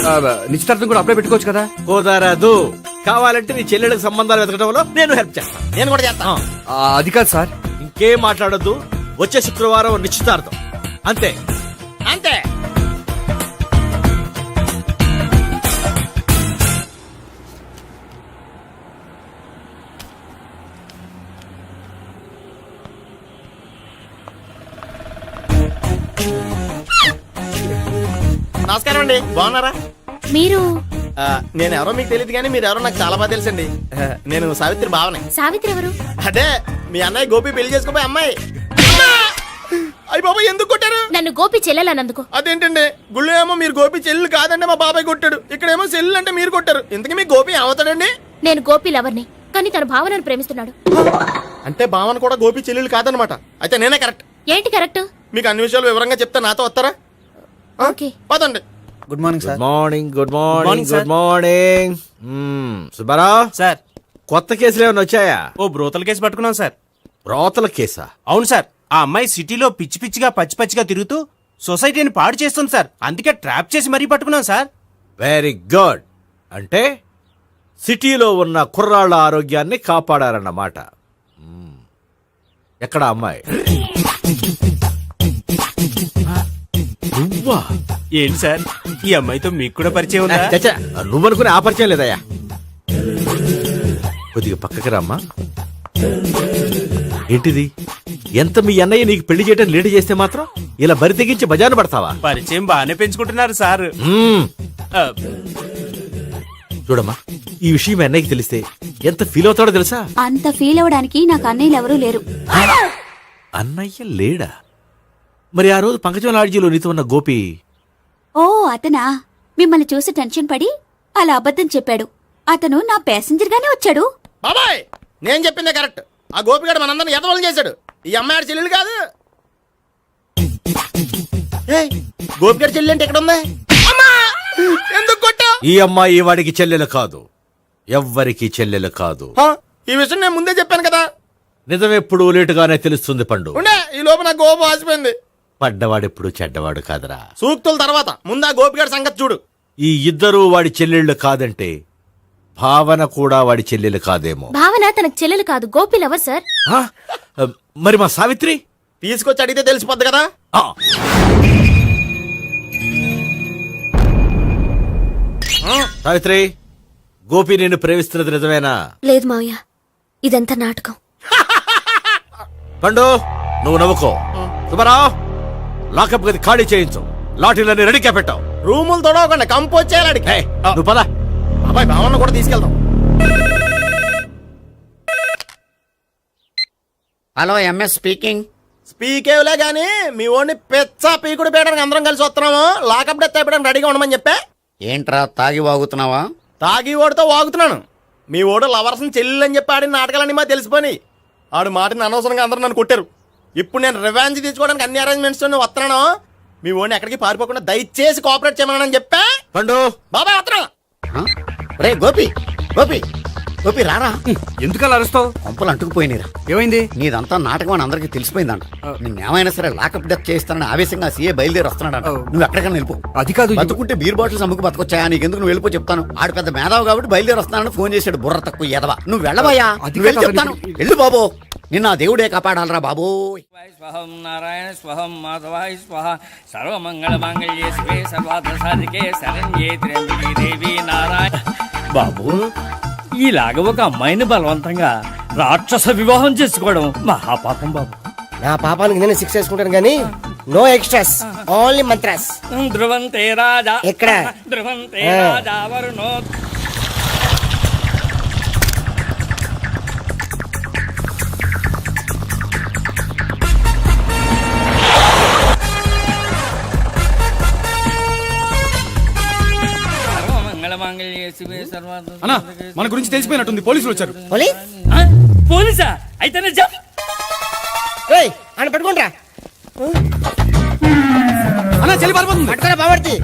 నిశ్చితార్థం కూడా అప్పుడే పెట్టుకోవచ్చు కదా. కుదరదు. కావాలంటే నీ చెల్లెళ్ళకి సంబంధాలు వెతకడంలో నేను హెల్ప్ చేస్తాను. నేను కూడా చేస్తాను. అది కాదు సార్. ఇంకేం మాట్లాడొద్దు. వచ్చే శుక్రవారం నిశ్చితార్థం. అంతే అంతే. నమస్కారం అండి, బాగున్నారా? మీరు నేను ఎవరో మీకు తెలియదు కానీ మీరు ఎవరో నాకు చాలా బాగా తెలుసండి. నేను సావిత్రి భావనే. సావిత్రి ఎవరు? అదే మీ అన్నయ్య గోపి పెళ్లి చేసుకోపోయి అమ్మాయి. అయ్యి బాబాయ్ ఎందుకు కొట్టారు? నన్ను గోపి చెల్లెలన్నందుకు. అదేంటండి, గుళ్ళు ఏమో మీరు గోపి చెల్లు కాదంటే మా బాబాయ్ కొట్టాడు, ఇక్కడేమో చెల్లు అంటే మీరు కొట్టారు. ఇంతకీ మీ గోపి ఏమవుతాడండి? నేను గోపి లవర్ని, కానీ తన భావనను ప్రేమిస్తున్నాడు. అంటే భావన కూడా గోపి చెల్లెలు కాదనమాట. అయితే నేనే కరెక్ట్. ఏంటి కరెక్ట్? మీకు అన్ని విషయాలు వివరంగా చెప్తే నాతో వస్తారా? ఓకే. పదండి. Good morning good morning. Good morning. Good morning. Subbarao sir. కొత్త కేసులు ఏమైనా వచ్చాయా? ఓ బ్రోతల కేసు పట్టుకున్నాం సార్. బ్రోతల కేసా? అవును సార్. ఆ అమ్మాయి సిటీలో పిచ్చి పిచ్చిగా పచ్చి పచ్చిగా తిరుగుతూ సొసైటీని పాడు చేస్తుంది సార్. అందుకే ట్రాప్ చేసి మరీ పట్టుకున్నాం సార్. Very good. అంటే సిటీలో ఉన్న కుర్రాళ్ళ ఆరోగ్యాన్ని కాపాడారన్నమాట. ఎక్కడ అమ్మాయి? నువ్వా? ఏంటి సార్, ఈ అమ్మాయితో మీకు కూడా పరిచయం ఉందా? చచ్చా, నువ్వనుకునే ఆ పరిచయం లేదయ్యా. కొద్దిగా పక్కకి రామ్మా. ఏంటిది? ఎంత మీ అన్నయ్య నీకు పెళ్లి చేయడం లేట్ చేస్తే మాత్రం ఇలా బరి తెగించి బజారు పడతావా? పరిచయం బాగానే పెంచుకుంటున్నారు సార్. చూడమ్మా, ఈ విషయం మీ అన్నయ్యకి తెలిస్తే ఎంత ఫీల్ అవుతాడో తెలుసా? అంత ఫీల్ అవడానికి నాకు అన్నయ్యలు ఎవరూ లేరు. అన్నయ్య లేడా? మరి ఆ రోజు పంకజం లాడ్జీలో నీతో ఉన్న గోపి? ఓ అతనా? మిమ్మల్ని చూసి టెన్షన్ పడి అలా అబద్ధం చెప్పాడు. అతను నా ప్యాసింజర్ గానే వచ్చాడు. బాబాయ్ నేను చెప్పిందే కరెక్ట్. ఆ గోపిగాడు మనందరిని ఎదవలు చేశాడు. ఈ అమ్మాయి చెల్లెలు కాదు. గోపిగాడి చెల్లెలు అంటే ఎక్కడ ఉంది? ఎందుకు కొట్టా? ఈ అమ్మాయి వాడికి చెల్లెలు కాదు, ఎవ్వరికి చెల్లెలు కాదు. ఈ విషయం నేను ముందే చెప్పాను కదా. నిజమెప్పుడు లేటుగానే తెలుస్తుంది పండు. ఉండే ఈ లోపు నా గోపు ఆసిపోయింది. పడ్డవాడెప్పుడు చెడ్డవాడు కాదురా. సూక్తుల తర్వాత ముందు ఆ గోపిగాడి సంగతి చూడు. ఈ ఇద్దరూ వాడి చెల్లెళ్ళు కాదంటే భావన కూడా వాడి చెల్లెలు కాదేమో. భావన తనకు చెల్లెలు కాదు, గోపి లవర్ సార్. మరి మా సావిత్రి? తీసుకొచ్చి అడిగితే తెలిసిపోద్ది కదా. సావిత్రి, గోపి నేను ప్రేమిస్తున్నది నిజమేనా? లేదు మావయ్య, ఇదంతా నాటకం. పండు నువ్వు నవ్వుకో. సుబ్బారావు, లాకప్ గది ఖాళీ చేయించు. లాఠీలన్నీ రెడీగా పెట్టావు. రూములు తొడవకుండా కంపోజ్ చేయాలి. నువ్వు పద. అబ్బాయి భావన కూడా తీసుకెళ్దాం. Hello, MS speaking. స్పీకేవ్లే గానీ మీ ఓడిని పెచ్చ పీకుడు పేయడానికి అందరం కలిసి వస్తున్నాము. లాకప్ డెత్ అయిపోయడానికి రెడీగా ఉండమని చెప్పే. ఏంట్రా తాగి వాగుతున్నావా? తాగి ఓడితో వాగుతున్నాను. మీ ఓడు లవర్స్ని చెల్లెలు అని చెప్పి ఆడిన నాటకాలన్నీ మా తెలిసిపోయి ఆడు మాటని అనవసరంగా అందరూ నన్ను కొట్టారు. ఇప్పుడు నేను రివెంజ్ తీసుకోవడానికి అన్ని అరేంజ్మెంట్స్ వస్తున్నాను. మీ ఓడిని ఎక్కడికి పారిపోకుండా దయచేసి కోఆపరేట్ చేయమని చెప్పా. పండు బాబాయ్ వస్తున్నా. రే గోపి, గోపి, గోపి రారా. ఎందుకు అలా అరుస్తావు? కొంపలు అంటుకుపోయినరా. ఏమైంది? నీదంతా నాటకం అని అందరికీ తెలిసిపోయిందంట. నిన్నేమైనా సరే లాకప్ డెత్ చేస్తానని ఆవేశంగా సీఏ బయలుదేరి వస్తున్నాడంట. నువ్వు ఎక్కడికైనా వెళ్ళిపో. అది కాదు, బతుకుంటే బీర్ బాటిల్స్ అమ్ముకు బతకొచ్చాయా? నీకెందుకు? నువ్వు వెళ్ళిపో చెప్తాను. ఆడు పెద్ద మేధావు కాబట్టి బయలుదేరి వస్తున్నానని ఫోన్ చేశాడు. బుర్ర తక్కువ ఎదవా. నువ్వు వెళ్ళబోయా? చెప్తాను వెళ్ళు బాబో. నిన్న దేవుడే కాపాడాలరా బాబో. స్వహం నారాయణ స్వహం మాధవాయ స్వహ సర్వమంగళ మాంగళ్యే శివే సర్వార్థ సాధికే శరణ్యే త్ర్యంబకే దేవి నారాయణ. బాబు, ఇలాగ ఒక అమ్మాయిని బలవంతంగా రాక్షస వివాహం చేసుకోవడం మహాపాపం బాబు. నా పాపానికి నేను శిక్ష వేసుకుంటాను కానీ నో ఎక్స్ట్రాస్, ఓన్లీ మంత్రాస్. ధ్రువంతే రాజా ఎక్కడ? ధ్రువంతే రాజా వరుణో. అన్నా, మన గురించి తెలిసిపోయినట్టుంది. పోలీసులు వచ్చారు. పోలీసా? అయితేనే జప్. అని పెట్టుకుంటా. అన్నా, చెల్లి పారిపోతుంది. పట్టుకురా బావర్తి.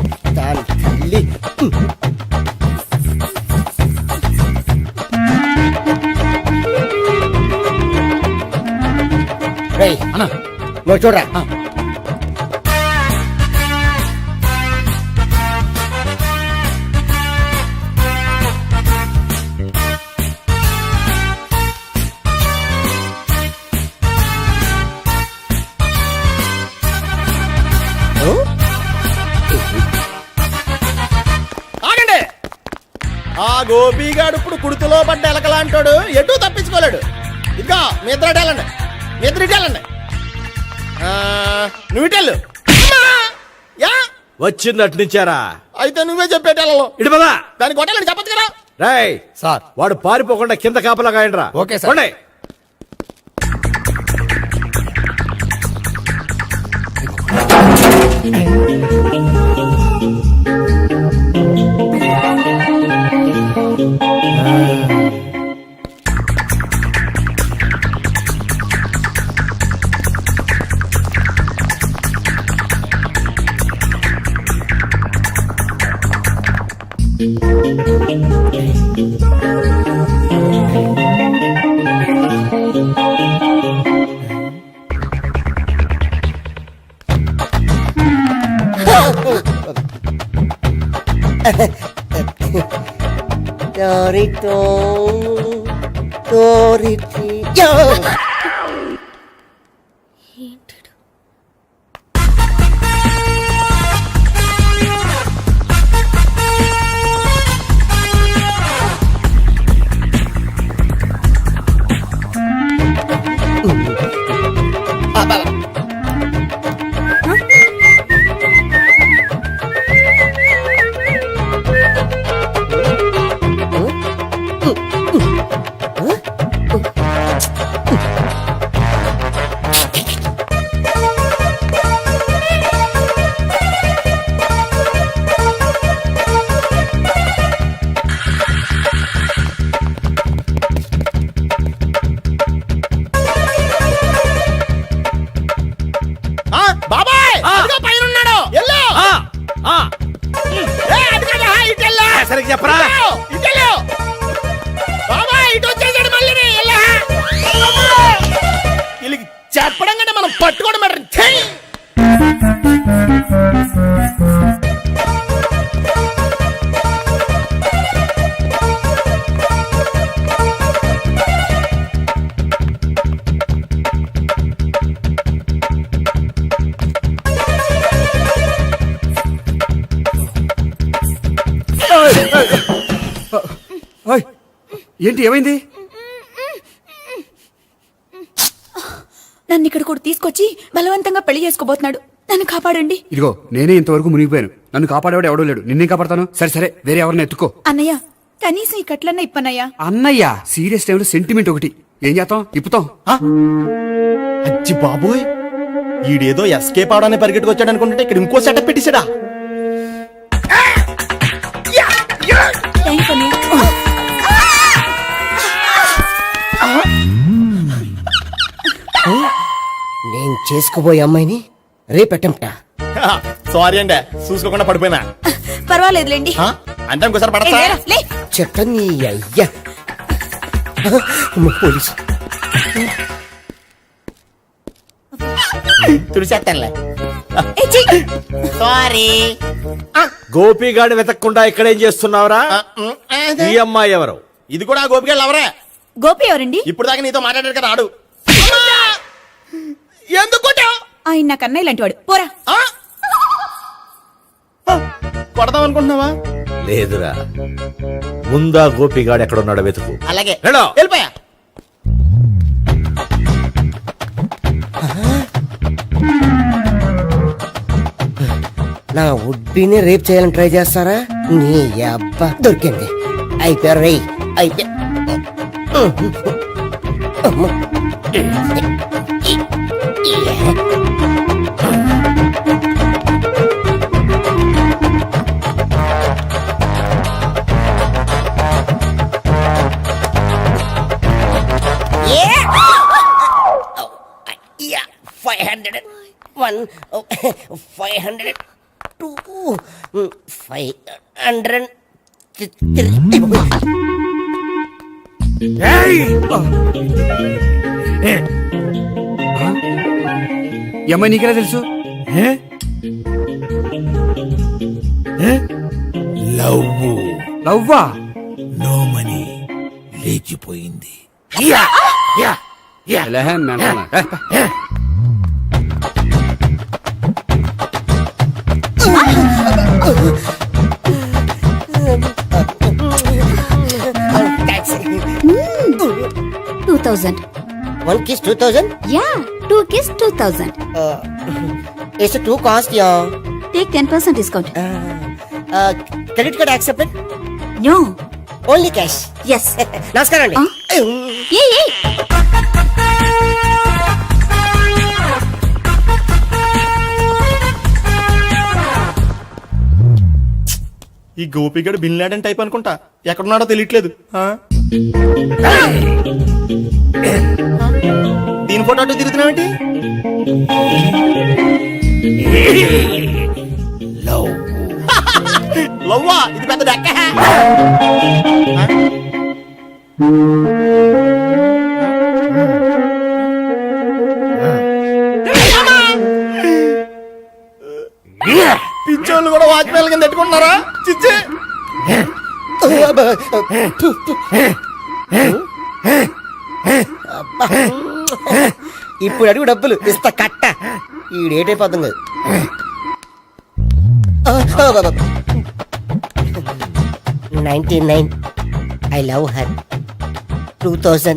అన్నా నువ్వు చూడరా. ఆ గోపిగాడు ఇప్పుడు కుడుతులో పడ్డ ఎలకలాంటాడు ఎటు తప్పించుకోలేడు. ఇదిగో మీ ఇద్దరు ఇటు వెళ్ళండి, మీ ఇద్దరు ఇటు వెళ్ళండి. నువ్వు ఇటు వెళ్ళు. యా వచ్చిందటు నుంచారా? అయితే నువ్వే చెప్పేటెళ్ళలో ఇటు పదా. దాన్ని కొట్టాలని చెప్పచ్చు కదా. రేయ్ సార్ వాడు పారిపోకుండా కింద కాపలా కాయండిరా. Okay sir. పోండి. బాబాయ్ పైన ఉన్నాడు. ఎల్లో సరిగ్గా చెప్పరా? బాబాయ్ ఇటు వచ్చేసాడు మళ్ళీ. వీళ్ళకి చెప్పడం కంటే మనం పట్టుకోవడం బెటర్. ఏంటి ఏమైంది? నన్ను ఇక్కడ కూడా తీసుకొచ్చి బలవంతంగా పెళ్లి చేసుకోబోతున్నాడు. నన్ను కాపాడండి. ఇదిగో నేనే ఇంతవరకు మునిగిపోయాను. నన్ను కాపాడేవాడు ఎవడో లేడు. నిన్నే కాపాడతాను. సరే సరే వేరే ఎవరిని ఎత్తుకో. అన్నయ్య కనీసం ఈ కట్లన్నా ఇప్పనయ్యా. అన్నయ్య సీరియస్ టైంలో సెంటిమెంట్ ఒకటి. ఏం చేస్తాం? ఇప్పుతాం. అచ్చి బాబోయ్, ఈడేదో ఎస్కేప్ అవడానికి పరిగెట్టుకొచ్చాడు అనుకుంటే ఇక్కడ ఇంకో సెటప్ పెట్టేశాడా? థ్యాంక్స్ అన్నయ్య. నేను చేసుకోబోయే అమ్మాయిని రేపెట్టంటా. సారీ అండి, చూసుకోకుండా పడిపోయినా. పర్వాలేదులేండి. అంటే ఇంకోసారి పడతా. చెట్టని అయ్యా పోలీసు తుడిచేస్తానులే. సారీ. గోపిగాడి వెతకకుండా ఇక్కడేం చేస్తున్నావురా? ఈ అమ్మాయి ఎవరు? ఇది కూడా గోపిగాడు ఎవరే? గోపి ఎవరండి? ఇప్పుడు దాకా నీతో మాట్లాడారు కదా ఆడు. ఎందుకు కొట్టావు? ఆయన నాకు అన్నయ్య లాంటి వాడు. పోరా. కొడదాం అనుకుంటున్నావా? లేదురా, ముందా గోపిగాడు ఎక్కడున్నాడో వెతుకు. అలాగే వెళ్ళు. వెళ్ళిపోయా. నా ఉడ్బీని రేప్ చేయాలని ట్రై చేస్తారా? నీ అబ్బా దొరికింది. అయిపోయారు రేయ్, అయిపోయా. Yeah, 501, 502, 503. ఈ అమ్మాయి నీకెలా తెలుసు? లవ్వా? నో మనీ లేచిపోయింది. 2000. 1 kiss 2000? Yeah, 2 kiss 2000. It's a 2 cost, yeah. Take 10% discount. Credit card accepted? No. Only cash. Yes. నమస్కారం అండి. Hey. ఈ గోపిగడు బిన్ లాడెన్ టైప్ అనుకుంటా ఎక్కడున్నాడో తెలియట్లేదు ఆ? దీని ఫోటో అటు తిరుగుతున్నావేంటి లవ్వా ఇది పెద్ద డెక్క పిచ్చోళ్ళు కూడా వాచ్మెన్ కింద పెట్టుకుంటున్నారా చిచ్చే ఇప్పుడు అడుగు డబ్బులు ఇస్తా కట్ట ఈ డేట్ అయిపోతుంది కదా 99 I love her 2000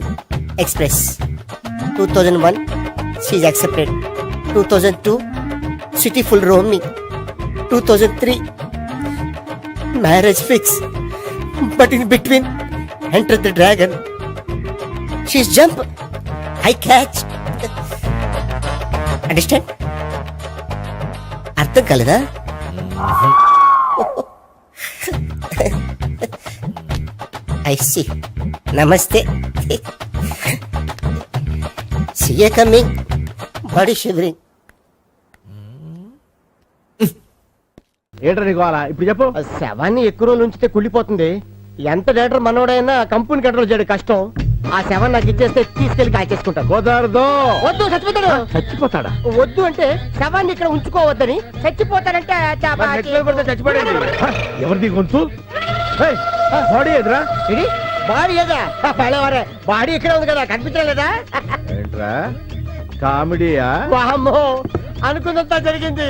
express 2001 she's accepted 2002 city full roaming 2003 marriage fix but in between enter the dragon she's jump I catch understand అర్థం కాలేదా ఐ సి నమస్తే సిఏ కమింగ్ బాడీ షివరింగ్ ఏంటో నీకు ఇప్పుడు చెప్పు శవాన్ని ఎక్కువ రోజులు ఉంచితే కుళ్ళిపోతుంది ఎంత డేటర్ మనోడైనా కంపెనీ కంట్రోల్ చేయడం కష్టం ఆ శవాన్ని నాకు ఇచ్చేస్తే తీసుకెళ్లి కాల్చేసుకుంటాను కుదరదు వద్దు చచ్చిపోతాడు చచ్చిపోతాడా వద్దు అంటే శవాన్ని ఇక్కడ ఉంచుకోవద్దని చచ్చిపోతాడంటే చచ్చిపోయాడు ఎవరిది గొంతు బాడీ ఎదురా ఇది బాడీ ఎదురా పడేవారే బాడీ ఇక్కడే ఉంది కదా కనిపించలేదా ఏంట్రా కామెడీయా వామ్మో అనుకున్నంత జరిగింది